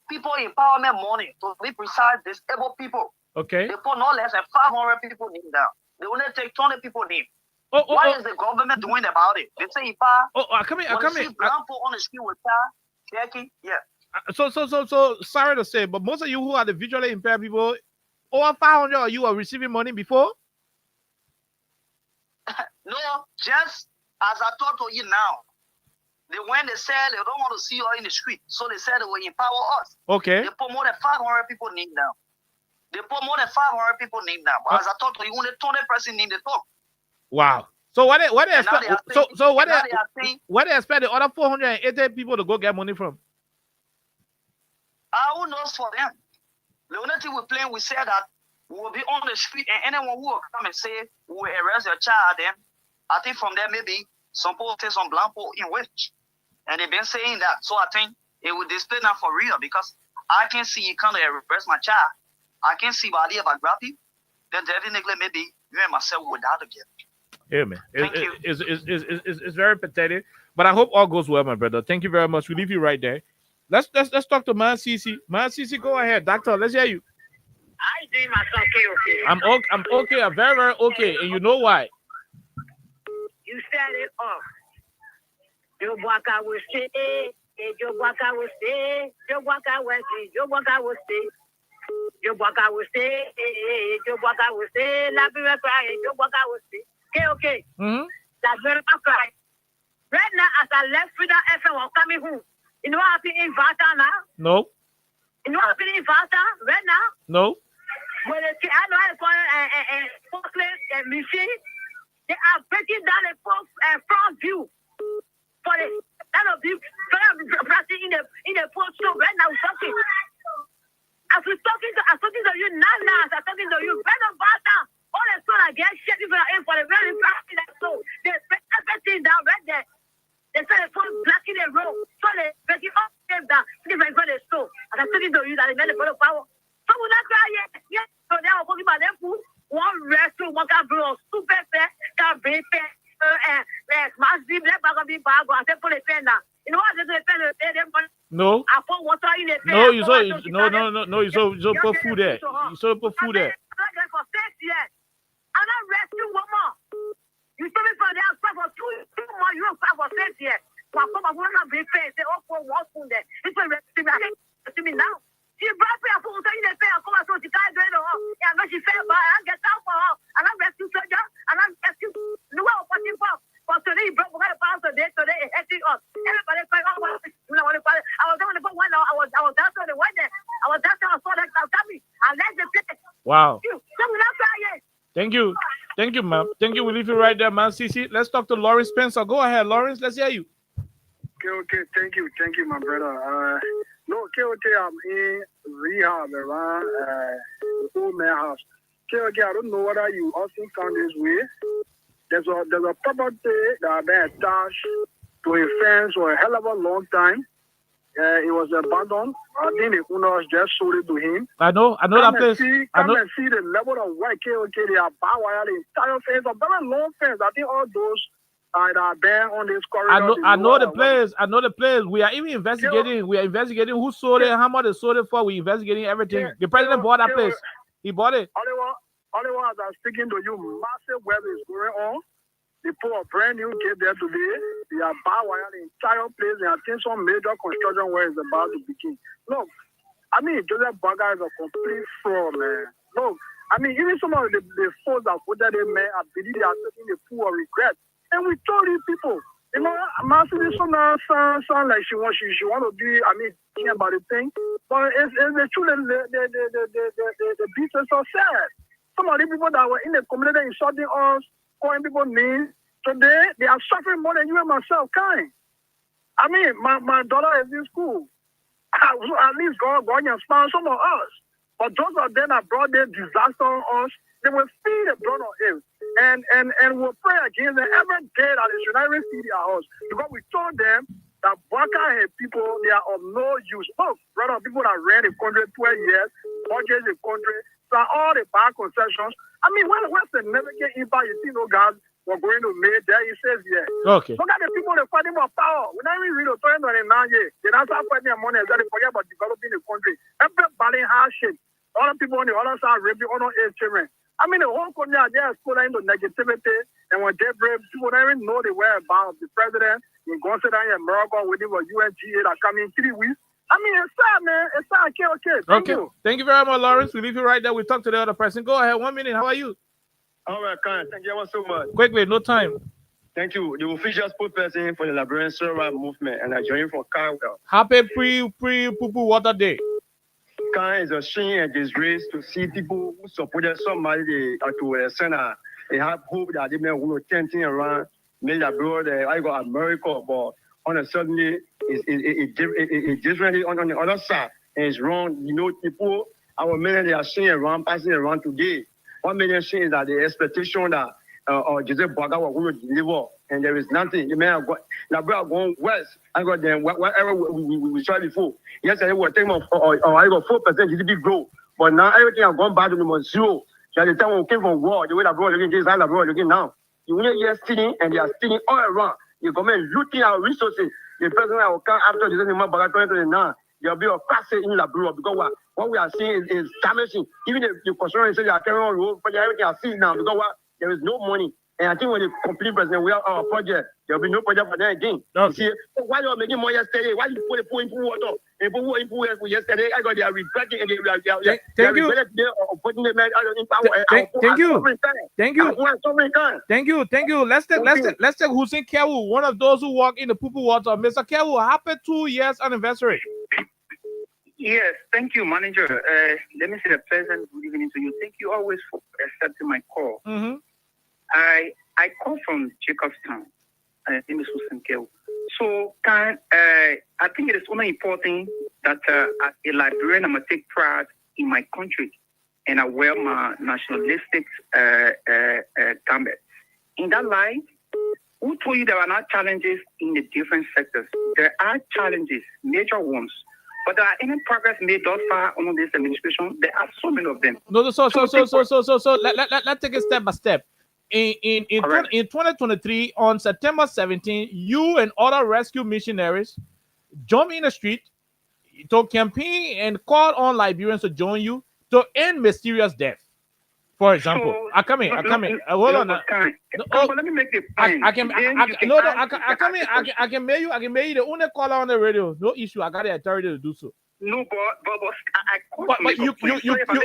people empowerment money, to be precise, disabled people. Okay. They put no less than 500 people name down. They only take 20 people name. What is the government doing about it? They say if I come here. on the street with checking, yeah. So sorry to say, but most of you who are the visually impaired people, over 500 of you are receiving money before? No, just as I talk to you now. When they said they don't want to see you in the street, so they said they will empower us. Okay. They put more than 500 people name down. They put more than 500 people name down. But as I talk to you, only 20 person name the talk. Wow. So what they expect? What they expect the other 480 people to go get money from? Who knows for them? The only thing we're playing, we said that we will be on the street, and anyone who will come and say we will arrest your child, then I think from there maybe some people take some blanco in which, and they've been saying that. So I think it will display now for real, because I can see you kind of arrest my child. I can see Bali if I grab you, then definitely maybe you and myself would die together. Yeah, man. It's very pathetic, but I hope all goes well, my brother. Thank you very much. We leave you right there. Let's talk to Man Cici. Man Cici, go ahead, doctor. Let's hear you. I doing myself okay. I'm okay. I'm very, very okay, and you know why? You set it off. Joe Waka will stay. Joe Waka will stay. Joe Waka will stay. Joe Waka will stay. Joe Waka will stay. Joe Waka will stay. La Bible cry. Joe Waka will stay. Okay. Mm-hmm. That's very cry. Right now, as I left with that FM, I'm coming home. You know what happened in Vata now? No. You know what happened in Vata right now? No. When they I know how to call it forklift and machine, they are breaking down the front view for the that of you practicing in the post show right now talking. As we're talking to you now, as I'm talking to you, right on Vata, all the son I get shit for the very practice that so they break everything down right there. They say the phone blocking the road, so they breaking all them down. Different for the store. As I'm talking to you, that they made the power. So we not cry yet. Yes, so they are talking about them food. One rescue, one can blow super fair, can be fair, and must be black bag of the bag, and they put a pen now. You know what they pen? No. I put water in the pen. No, you saw no, you saw put food there. You saw put food there. I'm not for 6 years. I'm not rescue one more. You told me for the outside for 2 more, you don't fight for 6 years. So I come up with a big face, they all for one food there. It's a rescue me now. She brought me a food in the pen, I come out so she can't do it all. Yeah, no, she fell, but I get out for her. And I'm rescue soldier, and I'm rescue. No one was watching for. But today, he broke the pound today, it hit us. Everybody fight up. I was doing the one hour, I was down to the one day. I was down to the saw that coming. I left the place. Wow. So we not crying. Thank you. Thank you, ma'am. Thank you. We leave you right there, man. CC. Let's talk to Lawrence Spencer. Go ahead, Lawrence. Let's hear you. Okay. Thank you, my brother. No, okay, I'm in rehab around the old man house. Okay, I don't know whether you also found this way. There's a property that had been attached to a fence for a hell of a long time. It was abandoned. I think the owners just sold it to him. I know that place. Come and see the level of work. Okay, they are bar wire the entire fence, a very long fence. I think all those that are there on this corridor. I know the place. I know the place. We are even investigating. We are investigating who sold it, how much they sold it for. We're investigating everything. The president bought that place. He bought it. Only one as I'm speaking to you, massive web is going on. They put a brand new gate there today. They are bar wire the entire place. They are taking some major construction where it's about to begin. Look, I mean, Joseph Baga is a complete fraud, man. Look, I mean, even some of the folks that voted in, man, I believe they are taking the pool of regret. And we told these people, you know, Master, this one sound like she want to be, I mean, thinking about the thing. But it's the truth, the beats are so sad. Some of the people that were in the community insulting us, calling people names, today they are suffering more than you and myself kind. I mean, my daughter is in school. At least God and smile some of us. But those of them that brought their disaster on us, they will feel the blood on him. And we'll pray against them every day that they should not receive their house. Because we told them that Baka people, they are of no use. Look, brother, people that ran the country 12 years, purchased the country, so all the bad concessions. I mean, what's the significant impact you see, no guys were going to make there? He says, yeah. Okay. Look at the people that fighting for power. We're not even real 2029 years. They don't start fighting their money, they forget about developing the country. Everybody has shit. All the people on the other side raping all our children. I mean, the whole country are just put into negativity, and when they brave, people don't even know the whereabouts of the president. They go sit down in America with the UNGA that come in 3 weeks. I mean, it's sad, man. It's sad. Okay. Thank you. Thank you very much, Lawrence. We leave you right there. We talk to the other person. Go ahead. 1 minute. How are you? All right, Khan. Thank you so much. Quickly, no time. Thank you. The official spokesperson for the Liberian Civil Rights Movement, and I join from Carwell. Happy pre-Poo-Poo Water Day. Khan is a shame and disgrace to see people who supported somebody to a center. They have hope that they may want to turn things around, make abroad. I got America, but on a suddenly, it's differently on the other side, and it's wrong. You know, people, our men, they are seeing around, passing around today. 1 million things is that the expectation that Joseph Baga was going to deliver, and there is nothing. The men are going west. I got them whatever we tried before. Yesterday, we were taking I got 4% GDP growth, but now everything has gone back to number 0. So the time we came from war, the way the abroad looking, this is abroad looking now. You will hear stealing, and they are stealing all around. The government looting our resources. The president will come after the December 2029. There will be a crisis in Labrador because what we are seeing is damaging. Even the construction say they are carrying on road, but everything are seeing now because there is no money. And I think when the complete president, we have our project. There will be no project for them again. You see, why you are making more yesterday? Why you put water? Yesterday, I got they are regretting and they are regretting of putting the man in power. Thank you. Let's take Hussein Kewu, one of those who walk in the poo water. Mr. Kewu, happy 2 years anniversary. Yes, thank you, manager. Let me say a pleasant good evening to you. Thank you always for accepting my call. Mm-hmm. I call from Jacobstown. My name is Hussein Kewu. So, I think it is only important that as a Liberian, I'm going to take pride in my country and I wear my nationalistic garment. In that light, who told you there are not challenges in the different sectors? There are challenges, major ones. But there are any progress made thus far under this administration? There are so many of them. So let's take it step by step. In 2023, on September 17, you and other rescue missionaries jumped in the street to campaign and call on Liberians to join you to end mysterious death. For example, I come in. Hold on. Let me make the point. I can make you the only caller on the radio. No issue. I got the authority to do so. No, but you make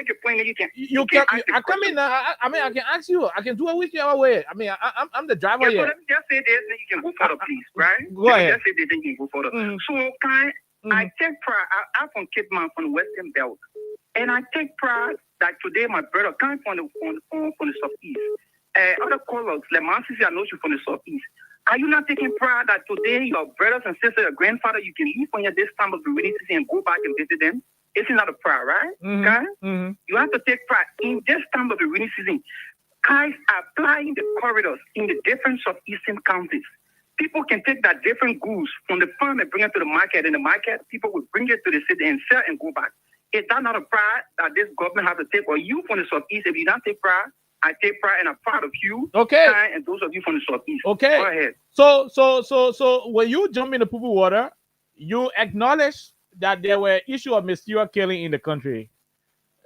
a point, you can. I come in. I can ask you. I can do it whichever way. I mean, I'm the driver here. So let me just say this, then you can go further, please. Right? Go ahead. Just say this, then you can go further. So I take pride. I'm from Cape Man, from the Western Belt, and I take pride that today my brother coming from the southeast. Other callers, like my sister, I know you from the southeast. Are you not taking pride that today your brothers and sisters, your grandfather, you can leave on your this time of the rainy season and go back and visit them? It's not a pride, right? You have to take pride in this time of the rainy season. Guys are flying the corridors in the different southeastern counties. People can take that different goods from the farm and bring it to the market. In the market, people will bring it to the city and sell and go back. Is that not a pride that this government has to take? Or you from the southeast, if you don't take pride, I take pride and I'm proud of you. Okay. And those of you from the southeast. Okay. Go ahead. So when you jump in the poo water, you acknowledge that there were issues of mysterious killing in the country.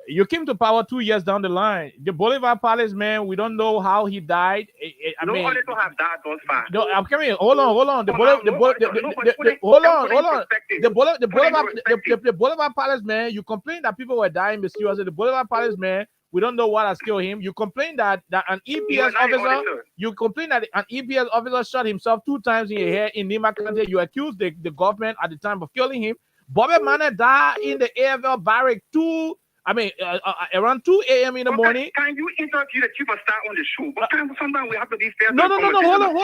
You came to power 2 years down the line. The Bolivar Palace man, we don't know how he died. Nobody to have died thus far. No, I'm coming. Hold on. The Bolivar Palace man, you complain that people were dying mysteriously. The Bolivar Palace man, we don't know what has killed him. You complain that an EPS officer, shot himself 2 times in the head in Nima County. You accuse the government at the time of killing him. Bobby Mann died in the AFL barrack around 2 a.m. in the morning. Can you interrupt you, the chief of staff on the show? But sometimes we have to be fair. No. Hold on.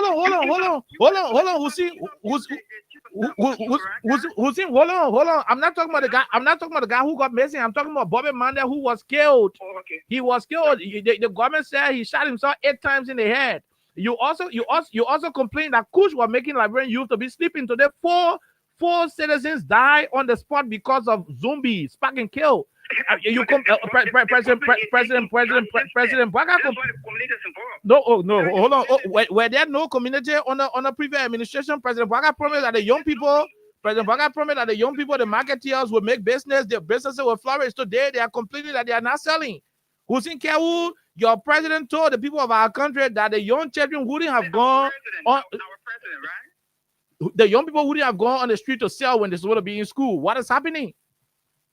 Hold on. I'm not talking about the guy who got missing. I'm talking about Bobby Mann who was killed. Oh, okay. He was killed. The government said he shot himself 8 times in the head. You also complained that Kush was making Liberian youth to be sleeping today. 4 citizens died on the spot because of zombies, spark and kill. President Baka. No, hold on. Were there no community on the previous administration? President Baka promised that the young people, the marketeers will make business, their businesses will flourish. Today they are complaining that they are not selling. Hussein Kewu, your president told the people of our country that the young children wouldn't have gone on. The young people wouldn't have gone on the street to sell when they supposed to be in school. What is happening?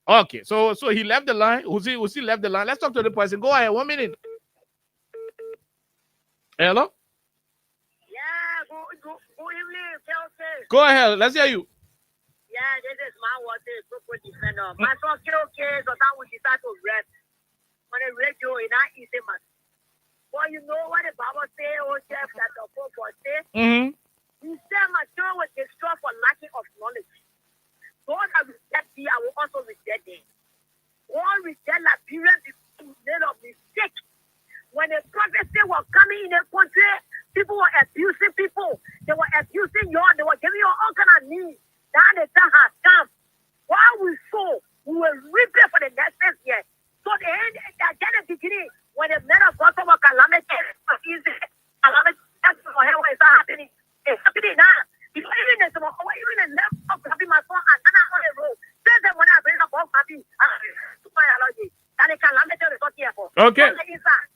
Okay, so he left the line. Uzi left the line. Let's talk to the person. Go ahead. 1 minute. Hello? Yeah, good evening, Kelsey. Go ahead. Let's hear you. Yeah, this is my water, super defender. My son, okay, so that we decide to rest. On the radio, in our easy man. Well, you know what the Bible say, oh, Jeff, that the Pope say? He said, my son was destroyed for lacking of knowledge. God has rejected thee, I will also reject thee. All reject Liberian because made of mistake. When the prophecy was coming in the country, people were abusing people. They were abusing you. They were giving you all kind of needs. Now the time has come. While we sow, we will reap it for the next year. So the end, at the beginning, when the men of God talk about calamity, calamity, that's what is happening. It's happening now. Even the left of having my phone and on the road. Say that when I bring up all happy, that the calamity is not here for. Okay.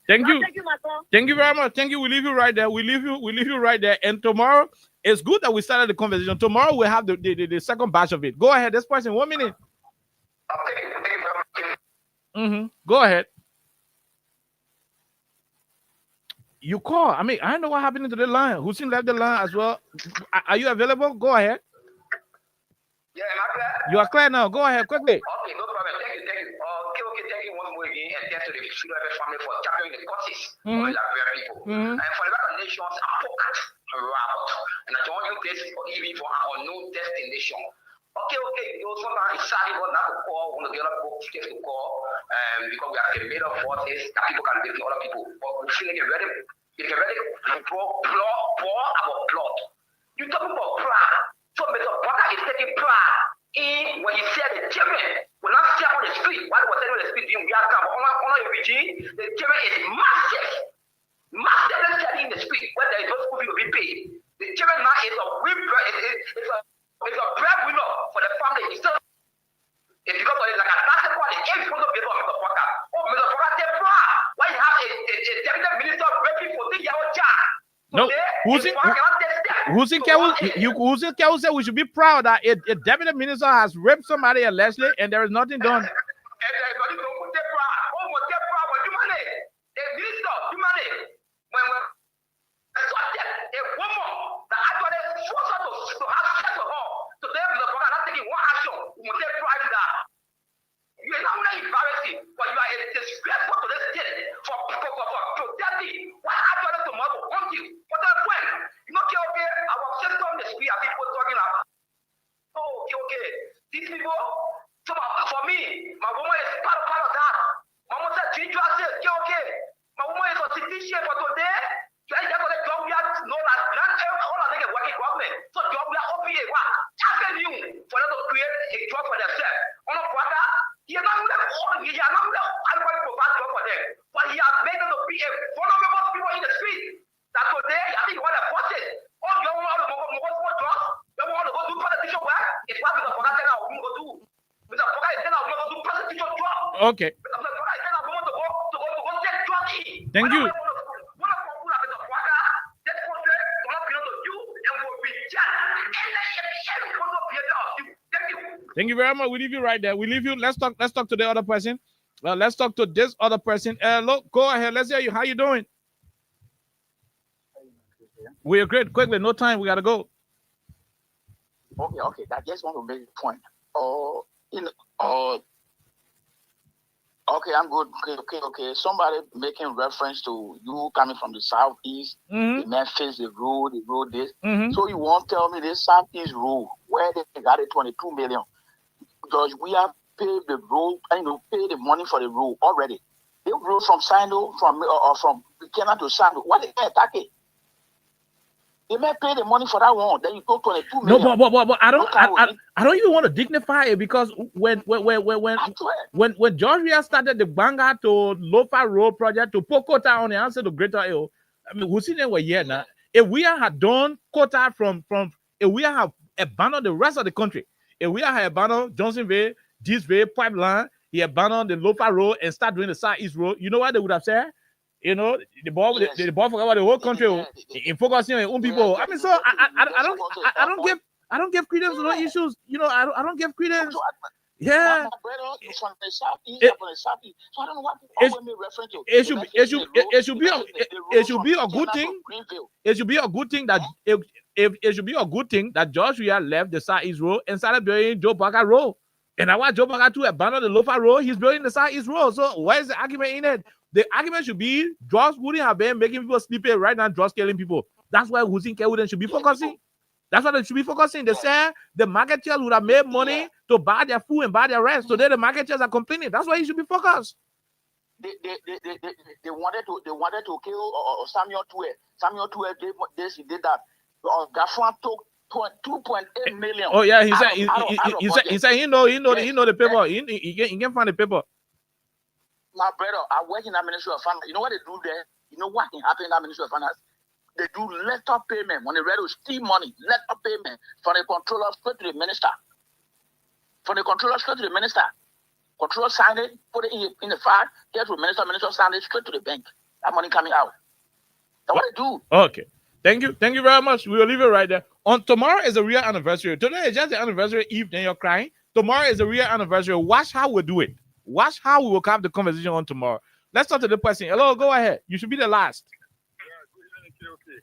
Thank you. Thank you, my son. Thank you very much. Thank you. We leave you right there. We leave you right there. And tomorrow, it's good that we started the conversation. Tomorrow we'll have the second batch of it. Go ahead. This person, 1 minute. Go ahead. You call. I mean, I don't know what happened to the line. Hussein left the line as well. Are you available? Go ahead. Yeah, am I clear? You are clear now. Go ahead quickly. Okay, no problem. Thank you. Okay, thank you once more again, and thanks to the Freedom family for championing the causes of the Liberian people. And for the other nations, advocate and route. And I join you this even for our unknown destination. Okay. You know, sometimes it's sad because not to call one of the other folks to call, because we have a made of forces that people can live to other people. But we feel like it's very pour our blood. You talk about pride. So Mr. Potter is taking pride in when he said the children will not stay on the street. While he was saying on the street, we are come on a regime. The children is massive. Let's say in the street where there is no school fee will be paid. The children now is a breadwinner for the family. It's because of it, like a basketball, the game is going to be on Mr. Potter. Oh, Mr. Potter, take pride. Why you have a cabinet minister breaking for 14-year-old child? No, Hussein Kewu said we should be proud that a deputy minister has raped somebody allegedly and there is nothing done. You are not embarrassing, but you are a disgraceful to this state for protecting what happened tomorrow. Want you? But that's when you know, okay, our system on the street are people talking about. Oh, okay. These people, for me, my woman is part of that. My mom said, okay. My woman is a citizen for today. You are just going to job we are no like not all of them are working government. So job we are OPA. What? Asking you for them to create a job for themselves. On a quarter. He has not provide job for them, but he has made them to be a vulnerable people in the street. That today, I think you want to force it. Oh, you want to go jobs? You want to go do politician work? It's what Mr. Foga said now we go do. Mr. Foga is saying now we go do politician job. Okay. Mr. Foga is saying now we want to go take job. Thank you. Thank you very much. We leave you right there. We leave you. Let's talk to the other person. Let's talk to this other person. Look, go ahead. Let's hear you. How you doing? We are great. Quickly, no time. We gotta go. Okay. I just want to make a point. Okay, I'm good. Okay. Somebody making reference to you coming from the southeast, the Memphis, the road this. So you won't tell me this southeast road where they got it 22 million. Because we have paid the road, pay the money for the road already. They road from Sando, from Kenya to Sando. What they attack it? They may pay the money for that one. Then you go 22 million. No, but I don't even want to dignify it because when Georgia started the Banga to Lofa Road project to put quota on the answer to Greater Hill, I mean, we see them were here now. If we had done quota from if we have abandoned the rest of the country, if we had abandoned Johnsonville, Disville, Pipeline, he abandoned the Lofa Road and start doing the Southeast Road, you know what they would have said? You know, the ball forgot about the whole country in focusing on own people. I mean, so I don't give credence to those issues. You know, I don't give credence. Yeah. My brother is from the southeast, so I don't know what people referring to. It should be a good thing. It should be a good thing that it should be a good thing that Joshua left the Southeast Road and started building Joe Parker Road. And I want Joe Parker to abandon the Lofa Road. He's building the Southeast Road. So where is the argument in it? The argument should be drugs wouldn't have been making people sleepy right now, drugs killing people. That's why Hussein Kewu should be focusing. That's what they should be focusing. They say the marketers would have made money to buy their food and buy their rest. Today the marketers are complaining. That's why he should be focused. They wanted to kill Samuel Tue. Samuel Tue did that. Gafran took 2.8 million. Oh yeah, he said he know the paper. He can find the paper. My brother, I work in the Ministry of Finance. You know what they do there? You know what can happen in the Ministry of Finance? They do letter payment when they ready to steal money. Letter payment from the controller straight to the minister. From the controller straight to the minister. Controller sign it, put it in the file, get to the minister, minister sign it straight to the bank. That money coming out. That's what I do. Okay. Thank you. Thank you very much. We will leave it right there. On tomorrow is a real anniversary. Today is just the anniversary eve, then you're crying. Tomorrow is a real anniversary. Watch how we do it. Watch how we will have the conversation on tomorrow. Let's talk to the person. Hello, go ahead. You should be the last.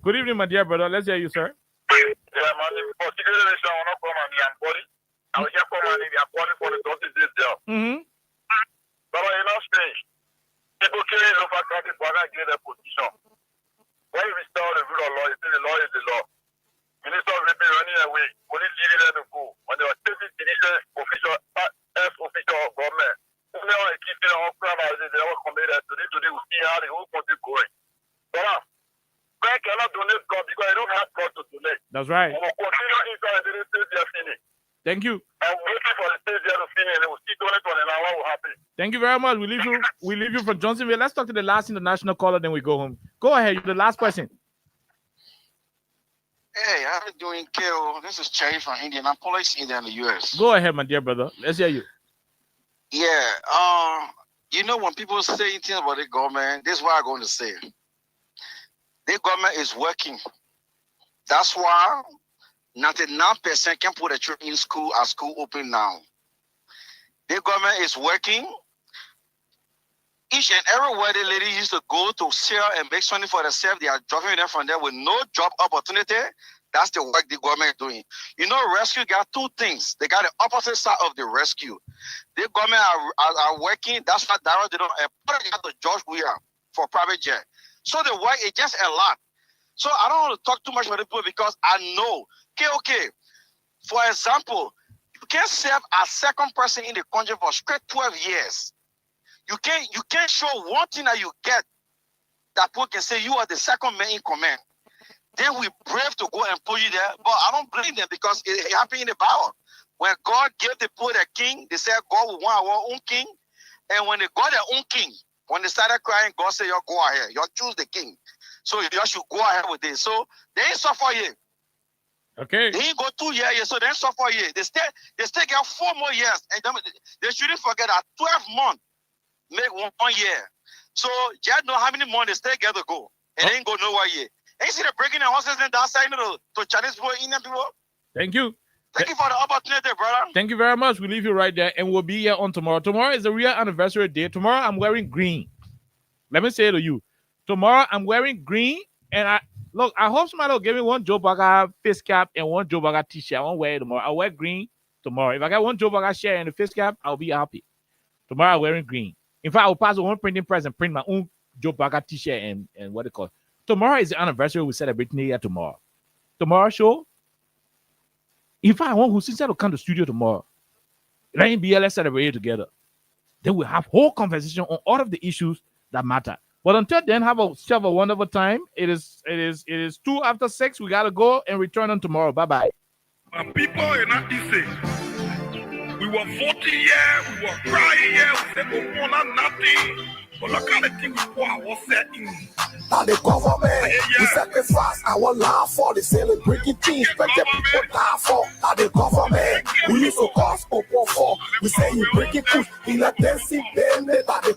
Good evening, my dear brother. Let's hear you, sir. Yeah, my name is Generation. I want to come and be body. I will just come and be body for the 20 days there. But you know, strange. People killing over country for not getting their position. When you restore the rule of law, you say the law is the law. Minister will be running away. Police leading them to go. When they were taking the official, official government, only on a key thing on crime as they were committed today, we see how the whole country going. But God cannot donate God because they don't have God to donate. That's right. We will continue inside the stage they are finished. Thank you. And waiting for the stage they are finished, they will see donate on an hour will happen. Thank you very much. We leave you from Johnsonville. Let's talk to the last international caller, then we go home. Go ahead. You're the last person. Hey, how you doing, Kale? This is Cherry from Indianapolis, India, in the U.S. Go ahead, my dear brother. Let's hear you. Yeah. You know, when people say things about the government, this is what I'm going to say. The government is working. That's why 99% can put a children in school as school open now. The government is working. Each and everywhere the lady used to go to sell and make money for themselves, they are dropping them from there with no job opportunity. That's the work the government is doing. You know, rescue got two things. They got the opposite side of the rescue. The government are working. That's why they don't got the George Weah for private jet. So the work is just a lot. So I don't want to talk too much about the people because I know. Okay. For example, you can't serve as second person in the country for straight 12 years. You can't show one thing that you get that people can say you are the second man in command. Then we brave to go and put you there, but I don't blame them because it happened in the Bible. When God gave the people their king, they said God will want our own king. And when they got their own king, when they started crying, God said, "You go ahead, you choose the king." So you should go ahead with this. So they ain't suffer here. Okay. They ain't go 2 years, so they ain't suffer here. They still get 4 more years. And they shouldn't forget that 12 months make 1 year. So just know how many months they still get to go. And they ain't go nowhere yet. Ain't see they breaking the horses and downside to Chinese people, Indian people. Thank you. Thank you for the opportunity, brother. Thank you very much. We leave you right there, and we'll be here on tomorrow. Tomorrow is a real anniversary day. Tomorrow I'm wearing green. Let me say it to you. Tomorrow I'm wearing green, and I hope somebody will give me one Joe Burger face cap and one Joe Burger t-shirt. I won't wear it tomorrow. I'll wear green tomorrow. If I got one Joe Burger shirt and a face cap, I'll be happy. Tomorrow I'm wearing green. In fact, I'll pass one printing press and print my own Joe Burger t-shirt and what they call it. Tomorrow is the anniversary we're celebrating here tomorrow. Tomorrow show. If I want Hussein to come to the studio tomorrow, let's celebrate it together. Then we'll have whole conversation on all of the issues that matter. But until then, have a wonderful time. It is 6:02. We gotta go and return on tomorrow. Bye-bye. My people are not the same. We were 40 years, we were crying here, we said, we want nothing. But look at the thing we put was set in. Now the government, we sacrifice our life for the celebrating things, but the people die for. Now the government, we used to cause open for. We say you break it push in a dancing band, that the